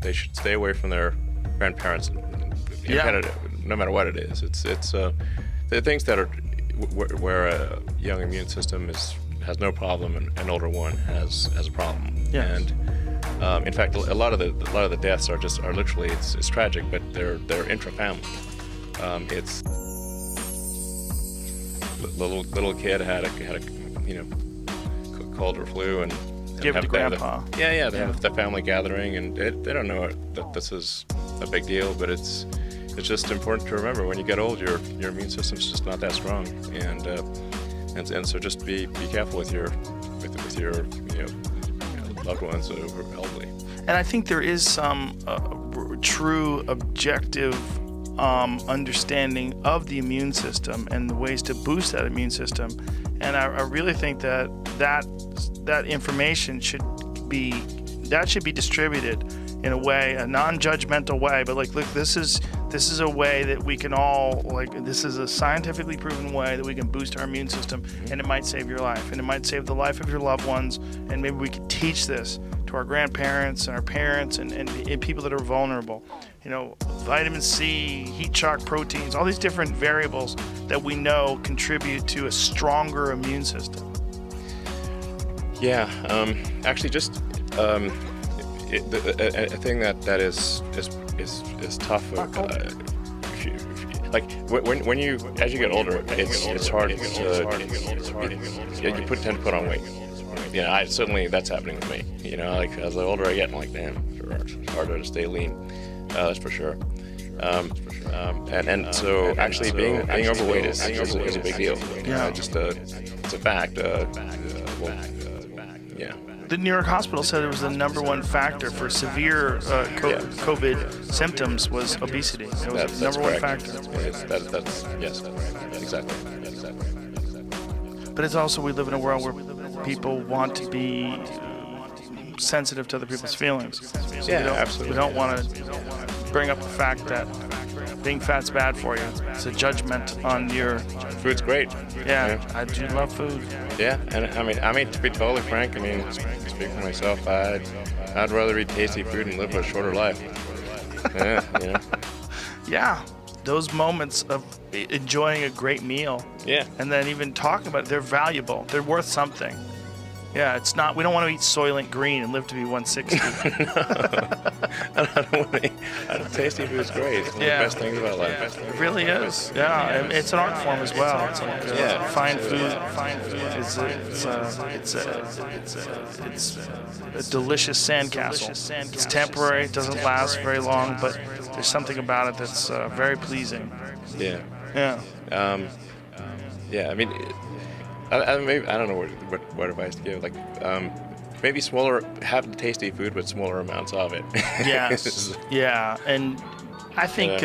they should stay away from their grandparents, no matter what it is. It's the things that are where a young immune system has no problem and an older one has a problem. Yes. And in fact, a lot of the deaths are literally it's tragic, but they're intra-family. It's the little kid had a cold or flu and Give it to Grandpa. They have the family gathering, and they don't know that this is a big deal, but it's just important to remember when you get old, your immune system's just not that strong, and so just be careful with your loved ones who are elderly. And I think there is some true objective understanding of the immune system and the ways to boost that immune system. And I really think that information should be distributed in a way, a non-judgmental way. But like, look, this is a way that we can all, like, this is a scientifically proven way that we can boost our immune system, and it might save your life, and it might save the life of your loved ones. And maybe we could teach this to our grandparents and our parents and people that are vulnerable. Vitamin C, heat shock proteins, all these different variables that we know contribute to a stronger immune system. Yeah, actually, just a thing that is tough. When you as you get older, it's hard to tend to put on weight. I certainly that's happening with me. Like as the older I get, I'm like, damn, it's harder to stay lean. That's for sure. And so actually being overweight is a big deal. Yeah. It's a fact. Yeah. The New York hospital said it was the number one factor for severe COVID symptoms was obesity. It was the number one factor. Yes, exactly. But it's also, we live in a world where people want to be sensitive to other people's feelings. So Absolutely. We don't want to bring up the fact that being fat's bad for you. It's a judgment on your... Food's great. Yeah, I do love food. Yeah, and I mean, to be totally frank, speaking for myself, I'd rather eat tasty food and live a shorter life. Yeah, those moments of enjoying a great meal. Yeah. And then even talking about it, they're valuable. They're worth something. Yeah, it's not, we don't want to eat Soylent Green and live to be 160. I don't want to eat. Tasty food is great. It's one of the best things about life. It really is. Yeah, and it's an art form as well. It's like fine food. Fine food it's a delicious sandcastle. It's temporary. It doesn't last very long, but there's something about it that's very pleasing. Yeah. Yeah. Yeah. I mean, maybe I don't know what advice to give. Like, maybe have tasty food with smaller amounts of it. Yes. Yeah, and I think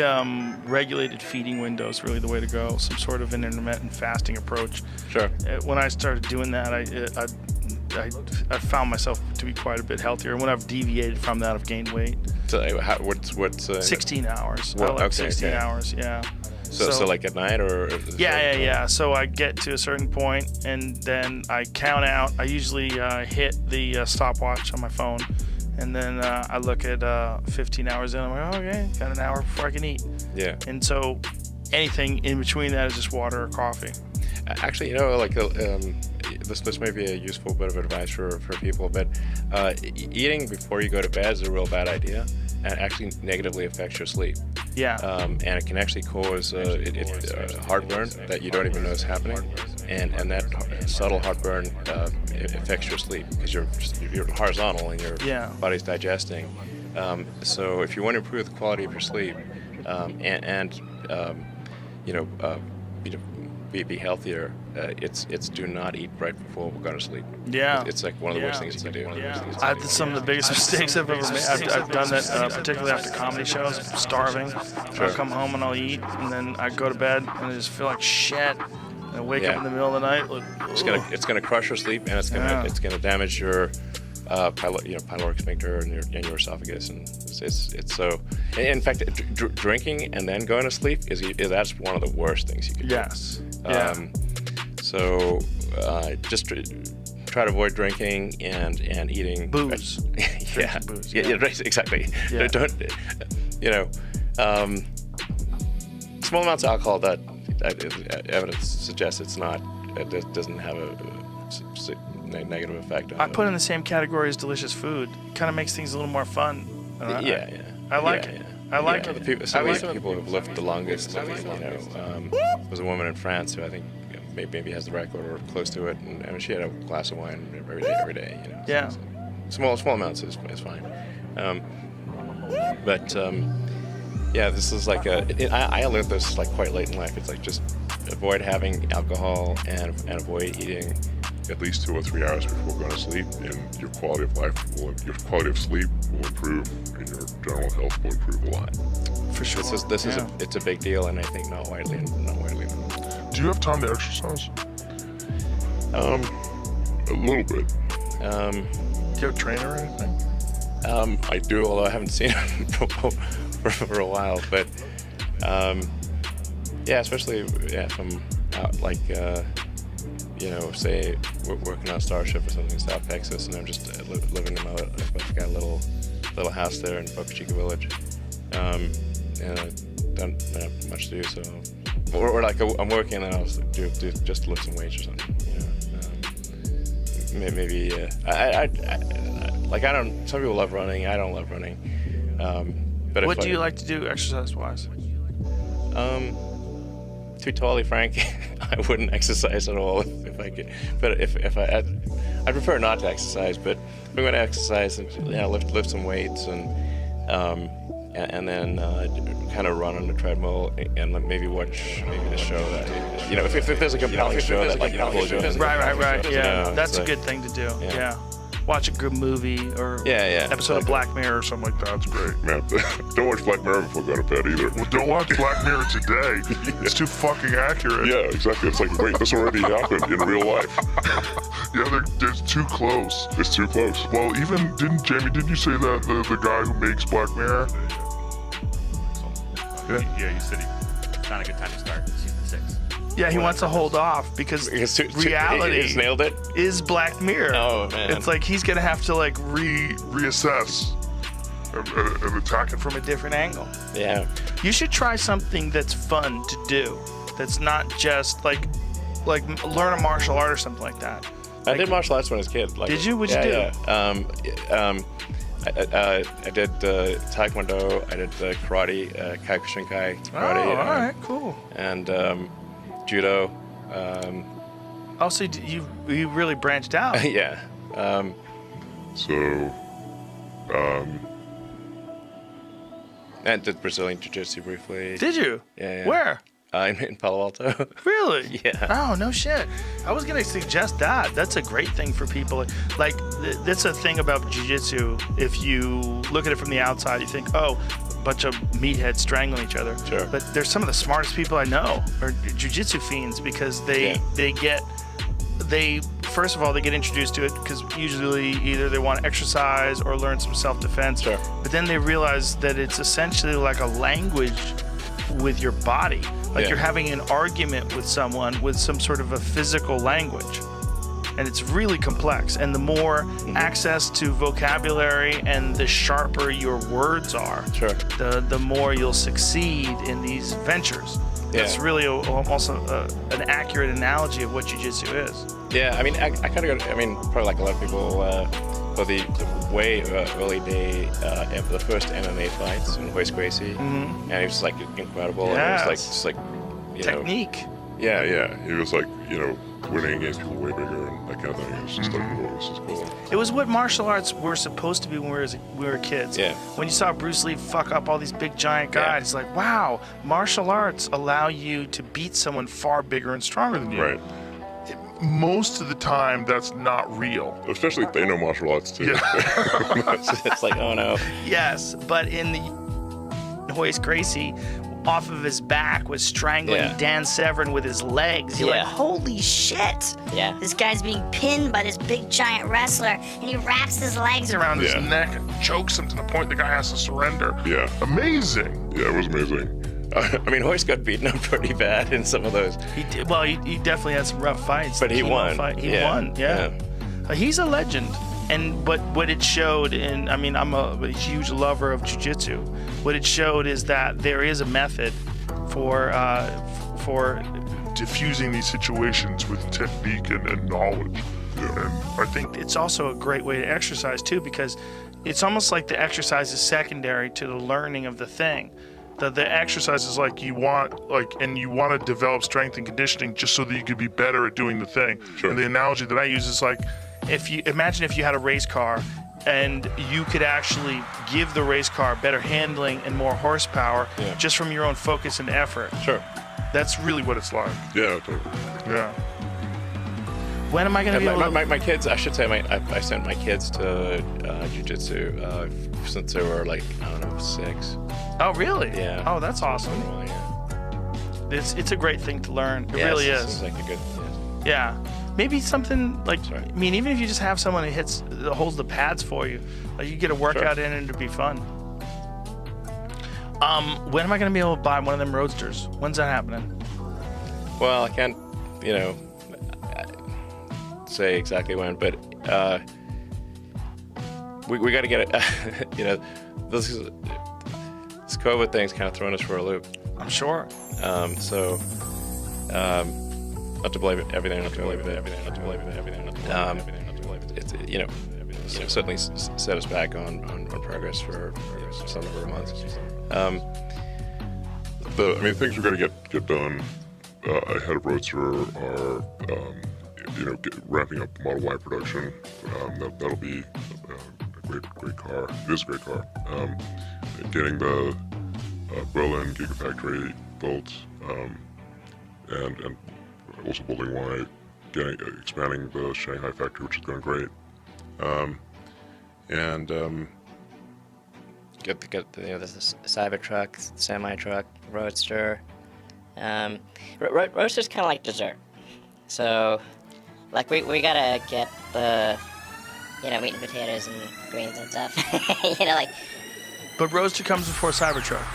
regulated feeding window is really the way to go. Some sort of an intermittent fasting approach. Sure. When I started doing that, I found myself to be quite a bit healthier. And when I've deviated from that, I've gained weight. So what's 16 hours. Well, I like okay, 16 okay. hours. Yeah. So like at night or? Yeah. So I get to a certain point and then I count out. I usually hit the stopwatch on my phone, and then I look at 15 hours in. I'm like, okay, got an hour before I can eat. Yeah. And so anything in between that is just water or coffee. Actually, this may be a useful bit of advice for people, but eating before you go to bed is a real bad idea, and actually negatively affects your sleep. Yeah. And it can actually cause heartburn that you don't even know is happening. and that subtle heartburn affects your sleep because you're horizontal and your Yeah. body's digesting. So if you want to improve the quality of your sleep and you know, be healthier, it's do not eat right before we go to sleep. Yeah. It's like one of the worst things you can do. I did some of the biggest mistakes I've ever made. I've done that, particularly after comedy shows. I'm starving. I'll come home and I'll eat, and then I go to bed and I just feel like shit. And I wake up Yeah. in the middle of the night. Like, It's gonna crush your sleep, and it's gonna damage your pyloric sphincter and your esophagus, and it's so. In fact, drinking and then going to sleep that's one of the worst things you can do. yes. Yeah. So just try to avoid drinking and eating Booze. yeah. booze, Yeah, yeah. right, exactly. Yeah. Don't small amounts of alcohol that evidence suggests it doesn't have a negative effect on I put in the same category as delicious food. Kind of makes things a little more fun. Yeah. I like it. I like it. Some of the people who've lived the longest, was a woman in France who I think maybe has the record or close to it, and I mean, she had a glass of wine every day. Yeah. Small amounts is fine. Yeah, this is like I learned this like quite late in life. It's like just avoid having alcohol and avoid eating At least 2 or 3 hours before going to sleep, and your quality of sleep will improve, and your general health will improve a lot. For sure. It's a big deal, and I think not widely known. Do you have time to exercise? A little bit. Do you have a trainer or anything? I do, although I haven't seen him for a while. But yeah, especially if I'm out, like say we're working on Starship or something in South Texas, and I'm just living in I've got a little house there in Boca Chica Village, and I don't have much to do, so or like I'm working and I'll do just lift some weights or something. Maybe I don't. Some people love running. I don't love running. But What do you like to do exercise-wise? To be totally frank, I wouldn't exercise at all if I could. But if I'd prefer not to exercise. But I'm going to exercise and lift some weights and then kind of run on the treadmill and maybe watch the show that if there's a compelling show that pulls you in. Right. Yeah, that's so- a good thing to do. Yeah. Yeah. Watch a good movie or Yeah. episode of Black Mirror or something like that. That's great. Man, don't watch Black Mirror before going to bed either. Well, don't watch Black Mirror today. It's too fucking accurate. Yeah, exactly. It's like, wait, this already happened in real life. Yeah, they're too close. It's too close. Well, didn't you say that the guy who makes Black Mirror? Yeah, you said it's not a good time to start season 6. Yeah, he wants to hold off because reality He's nailed it. is Black Mirror. Oh, man. It's like he's gonna have to like Reassess and attack it from a different angle. Yeah. You should try something that's fun to do. That's not just like learn a martial art or something like that. I did martial arts when I was a kid. Did you? What'd you do? Yeah. I did Taekwondo. I did karate, Kyokushinkai karate. Oh, all right, cool. And judo. Also, you really branched out. Yeah. And did Brazilian Jiu-Jitsu briefly. Did you? Yeah. Where? In Palo Alto. Really? Yeah. Oh, no shit. I was going to suggest that. That's a great thing for people. Like, that's a thing about jiu-jitsu. If you look at it from the outside, you think, oh, a bunch of meatheads strangling each other. Sure. But there's some of the smartest people I know are jiu-jitsu fiends because they first of all, they get introduced to it because usually either they want to exercise or learn some self-defense. Sure. But then they realize that it's essentially like a language with your body. Like you're having an argument with someone with some sort of a physical language. And it's really complex. And the more access to vocabulary and the sharper your words are, Sure. the more you'll succeed in these ventures. Yeah. That's really almost an accurate analogy of what jiu-jitsu is. Yeah, I mean, I kind of got, probably like a lot of people, for the way early day of the first MMA fights in Royce Gracie, and it was like incredible. And it was like, just like, Technique. Yeah. He was like, winning against people way bigger and that kind of thing. It was just like, oh, this is cool. It was what martial arts were supposed to be when we were kids. Yeah. When you saw Bruce Lee fuck up all these big giant guys, Yeah. it's like, wow, martial arts allow you to beat someone far bigger and stronger than you. Right. Most of the time, that's not real. Especially if they know martial arts too. It's like, oh no. Yes, but in the Hoist Gracie, off of his back was strangling Yeah. Dan Severn with his legs. You're Yeah. like, holy shit! Yeah. This guy's being pinned by this big giant wrestler, and he wraps his legs around. Around his Yeah. neck and chokes him to the point the guy has to surrender. Yeah. Amazing. Yeah, it was amazing. I mean, Hoist got beaten up pretty bad in some of those. He did, well, he definitely had some rough fights. But he The Kimo won. Fight. He Yeah. won, yeah. He's a legend. But what it showed, and I mean, I'm a huge lover of jiu-jitsu. What it showed is that there is a method for Diffusing these situations with technique and knowledge. And I think it's also a great way to exercise too, because it's almost like the exercise is secondary to the learning of the thing. The exercise is like you want to develop strength and conditioning just so that you could be better at doing the thing. Sure. And the analogy that I use is like, if you had a race car and you could actually give the race car better handling and more horsepower just from your own focus and effort. Sure. That's really what it's like. yeah, totally. yeah. When am I going to be able to... My kids, I should say, I sent my kids to jiu-jitsu since they were like, I don't know, 6. Oh, really? Yeah. Oh, that's awesome. It's a great thing to learn. It really is. Seems like a good. Yeah. Maybe something like, Sorry. I mean, even if you just have someone that holds the pads for you, like you get a workout in and it'd be fun. When am I going to be able to buy one of them Roadsters? When's that happening? Well, I can't, say exactly when, but we got to get it. This COVID thing's kind of thrown us for a loop. I'm sure. So, not to blame it, everything, not to blame it, everything, not to blame it, everything, not to blame it, everything, not to blame it. It's certainly set us back on progress for some number of months. Things we've got to get done ahead of Roadster are, ramping up Model Y production. That'll be a great car. It is a great car. Getting the Berlin Gigafactory built, and also building Y, expanding the Shanghai factory, which is going great. Get the Cybertruck, semi-truck, Roadster. Roadster's kind of like dessert. So, like we gotta get the, meat and potatoes and greens and stuff. But Roadster comes before Cybertruck.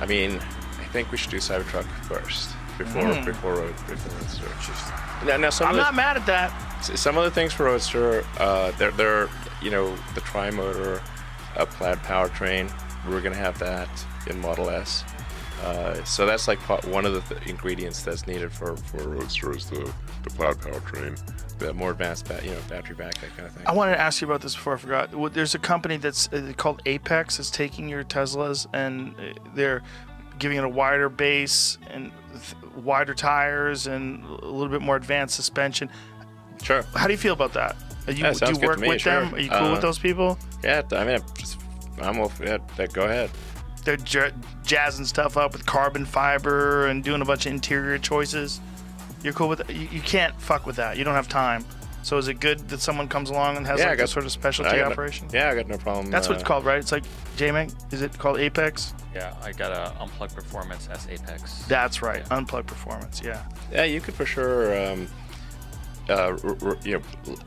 I mean, I think we should do Cybertruck first before Roadster. Now some I'm of the, not mad at that. some of the things for Roadster, they're the tri-motor plaid powertrain. We're gonna have that in Model S. So that's like one of the ingredients that's needed for Roadster is the plaid powertrain. the more advanced battery back, that kind of thing. I wanted to ask you about this before I forgot. There's a company that's called Apex that's taking your Teslas and they're giving it a wider base and wider tires and a little bit more advanced suspension. Sure. How do you feel about that? Do you sounds good work to me, with sure. them? Are you cool with those people? Yeah, I mean, I'm off. Yeah, go ahead. They're jazzing stuff up with carbon fiber and doing a bunch of interior choices. You're cool with it? You can't fuck with that. You don't have time. So is it good that someone comes along and has like this sort of specialty operation? I got no problem. That's what it's called, right? It's like, J-Mac, is it called Apex? Yeah, I got a Unplugged Performance S Apex. That's right, Unplugged Performance, yeah. Yeah, you could for sure,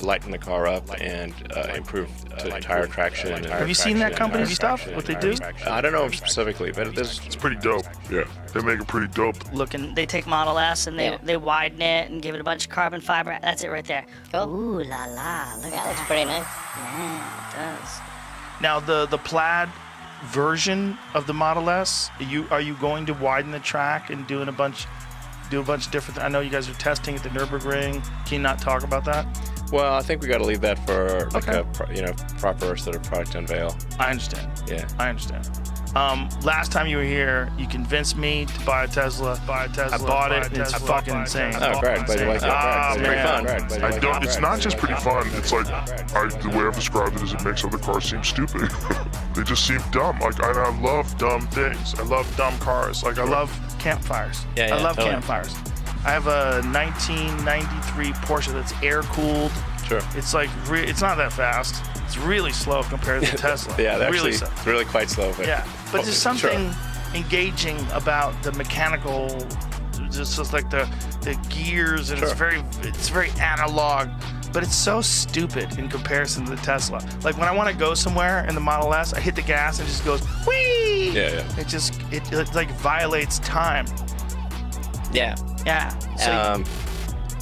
lighten the car up and improve tire traction. Have you seen that company's stuff, what they do? I don't know specifically, but It's pretty dope. Yeah, they make it pretty dope. Looking, they take Model S and they widen it and give it a bunch of carbon fiber. That's it right there. Cool. Ooh la la, look at That looks that. pretty nice. Yeah, it does. Now, the plaid version of the Model S, are you going to widen the track and do a bunch of different? I know you guys are testing at the Nürburgring. Can you not talk about that? Well, I think we got to leave that for like Okay. a proper sort of product unveil. I understand. Yeah. I understand. Last time you were here, you convinced me to buy a Tesla. I bought it, and it's fucking insane. Oh, Greg, glad you like it. Ah, It's pretty man. fun. I don't. It's not just pretty fun. It's like the way I've described it is it makes other cars seem stupid. They just seem dumb. Like I love dumb things. I love dumb cars. Like I love campfires. Yeah, I love totally. campfires. I have a 1993 Porsche that's air cooled. Sure. It's like it's not that fast. It's really slow compared to the Tesla. Yeah, really actually, slow. it's really quite slow. Yeah, but there's Sure. something engaging about the mechanical, just like the gears, and Sure. it's very analog. But it's so stupid in comparison to the Tesla. Like when I want to go somewhere in the Model S, I hit the gas and it just goes whee. Yeah. It like violates time. Yeah. Yeah. So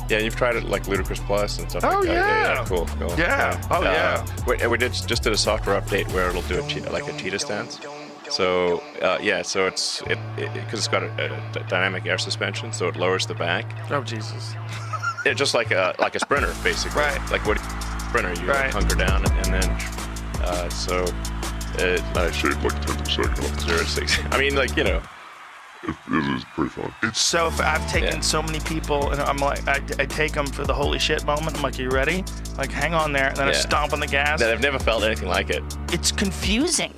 Yeah, you've tried it like Ludacris Plus and stuff Oh, like that. yeah. Cool. Yeah. Oh, yeah. We just did a software update where it'll do a cheetah stance. So so it's because it's got a dynamic air suspension, so it lowers the back. oh Jesus. Just like a sprinter, basically. Right. Like what sprinter, you Right. hunker down and then so it I shaved like 10th of a second off. 0 to 60. I mean, like It is pretty fun. It's so. I've taken Yeah. so many people, and I'm like, I take them for the holy shit moment. I'm like, you ready? Like, hang on there, and then I Yeah. stomp on the gas. I've never felt anything like it. It's confusing.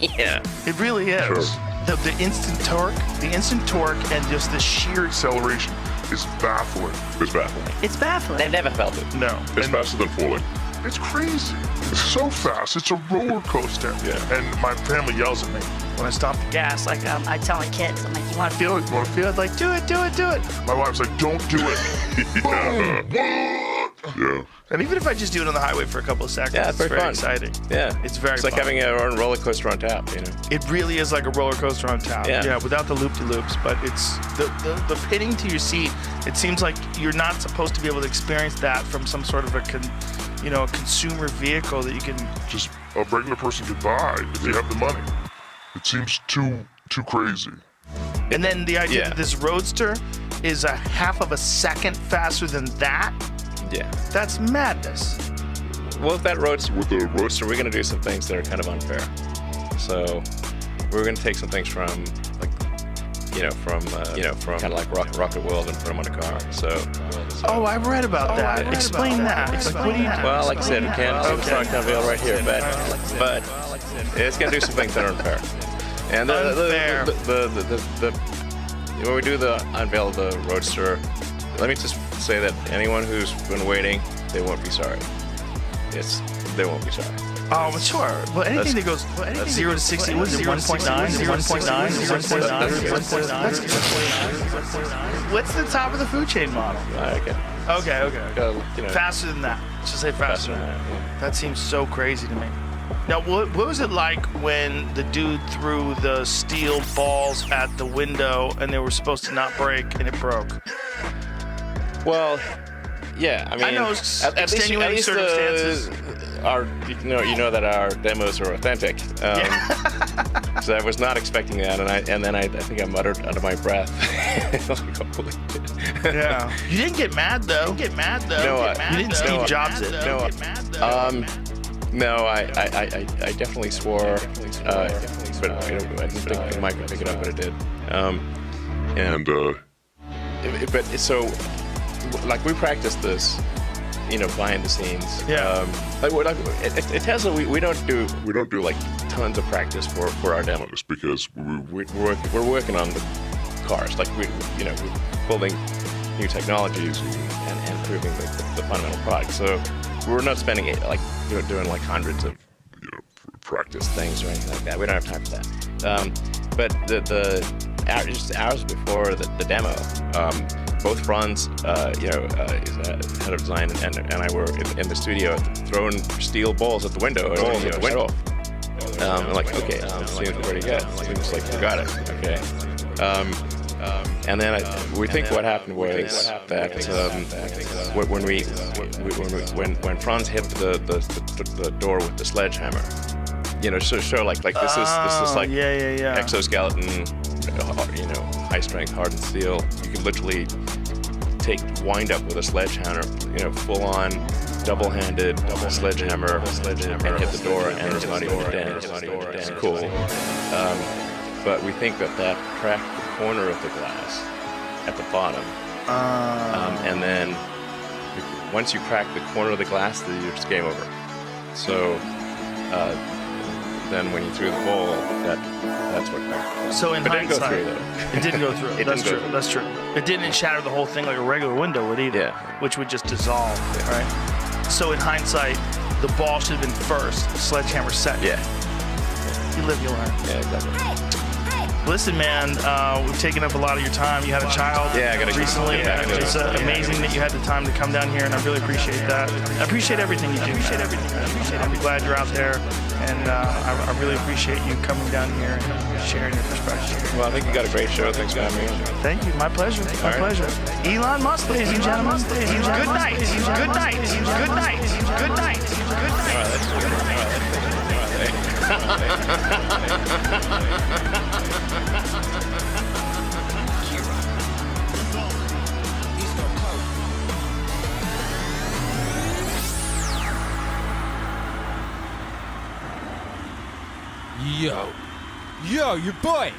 Yeah. It really is. Sure. The instant torque, and just the sheer. Acceleration is baffling. It's baffling. It's baffling. They've never felt it. No. It's faster than falling. It's crazy. It's so fast. It's a roller coaster. Yeah. And my family yells at me. When I stomp the gas, Like I tell my kids, I'm like, you want to feel Feel it? You want to feel it? like, do it. My wife's like, don't do it. Boom. What? Yeah. And even if I just do it on the highway for a couple of seconds, Yeah, it's it's very fun. exciting. Yeah. It's very It's like fun. having a roller coaster on tap, you know. It really is like a roller coaster on top. Yeah. Without the loop-de-loops, but it's the pinning to your seat. It seems like you're not supposed to be able to experience that from some sort of a consumer vehicle that you can. Just a regular person could buy if you have the money. It seems too crazy. And then the idea Yeah. that this Roadster is a half of a second faster than that, Yeah. that's madness. Well, with that roadster, With the we're going to do some things that are kind of unfair. So we're going to take some things from kind of like Rocket World and put them on a car. So Oh, I read about that. Explain that. Like, what do you do? well, like I said, we can't. It's not going to be all right here, but it's going to do some things that are unfair. And Unfair. when we do the unveil of the Roadster, let me just say that anyone who's been waiting, they won't be sorry. They won't be sorry. Oh, well, sure. Well, anything that goes 0 to 60, what is it? 1.9, 1.9, 1.9. What's the top of the food chain model? Okay. Okay. You know, Faster than that. Let's just say faster than that. yeah. That seems so crazy to me. Now, what was it like when the dude threw the steel balls at the window and they were supposed to not break and it broke? Well, yeah. I mean, I know extenuating circumstances. You know that our demos are authentic. So I was not expecting that, and then I think I muttered under my breath. Like, holy shit. Yeah. You didn't get mad though. You didn't Steve Jobs it. No, I definitely swore, but I didn't think the mic would pick it up, but it did. And But so, like, we practiced this, behind the scenes. Yeah. At Tesla, we don't do like tons of practice for our demos because we're working on the cars. Like we're building new technologies and improving the fundamental product. So we're not spending doing like hundreds of practice things or anything like that. We don't have time for that. But just hours before the demo, both Franz, head of design, and I were in the studio throwing steel balls at the window. I'm like, okay, seems pretty good. Seems like we got it. Okay. And then we think what happened was that when Franz hit the door with the sledgehammer, show like this is like exoskeleton, high strength hardened steel. You can literally wind up with a sledgehammer, full on double-handed sledgehammer and hit the door, and there's not even a dent. It's cool. But we think that cracked the corner of the glass at the bottom. And then once you crack the corner of the glass, then it's game over. So then when you threw the bowl, that's what cracked the glass. So in But it didn't go hindsight, through, though. it didn't go through. It That's didn't go true. through. That's true. It didn't shatter the whole thing like a regular window would either. Yeah. Which would just dissolve, right? So in hindsight, the ball should have been first. Sledgehammer second. Yeah. You live, you learn. Yeah, exactly. Listen, man, we've taken up a lot of your time. You had a child Yeah, I got a recently. kid. Yeah, It's amazing that you had the time to come down here, and I really appreciate that. I appreciate everything you do. I'm glad you're out there, and I really appreciate you coming down here and sharing your perspective. Well, I think you got a great show. Thanks for having me. Thank you. My pleasure. My pleasure. Elon Musk, ladies and gentlemen. Good night. Good night. Good night. Good night. Good night. Yo, your boy.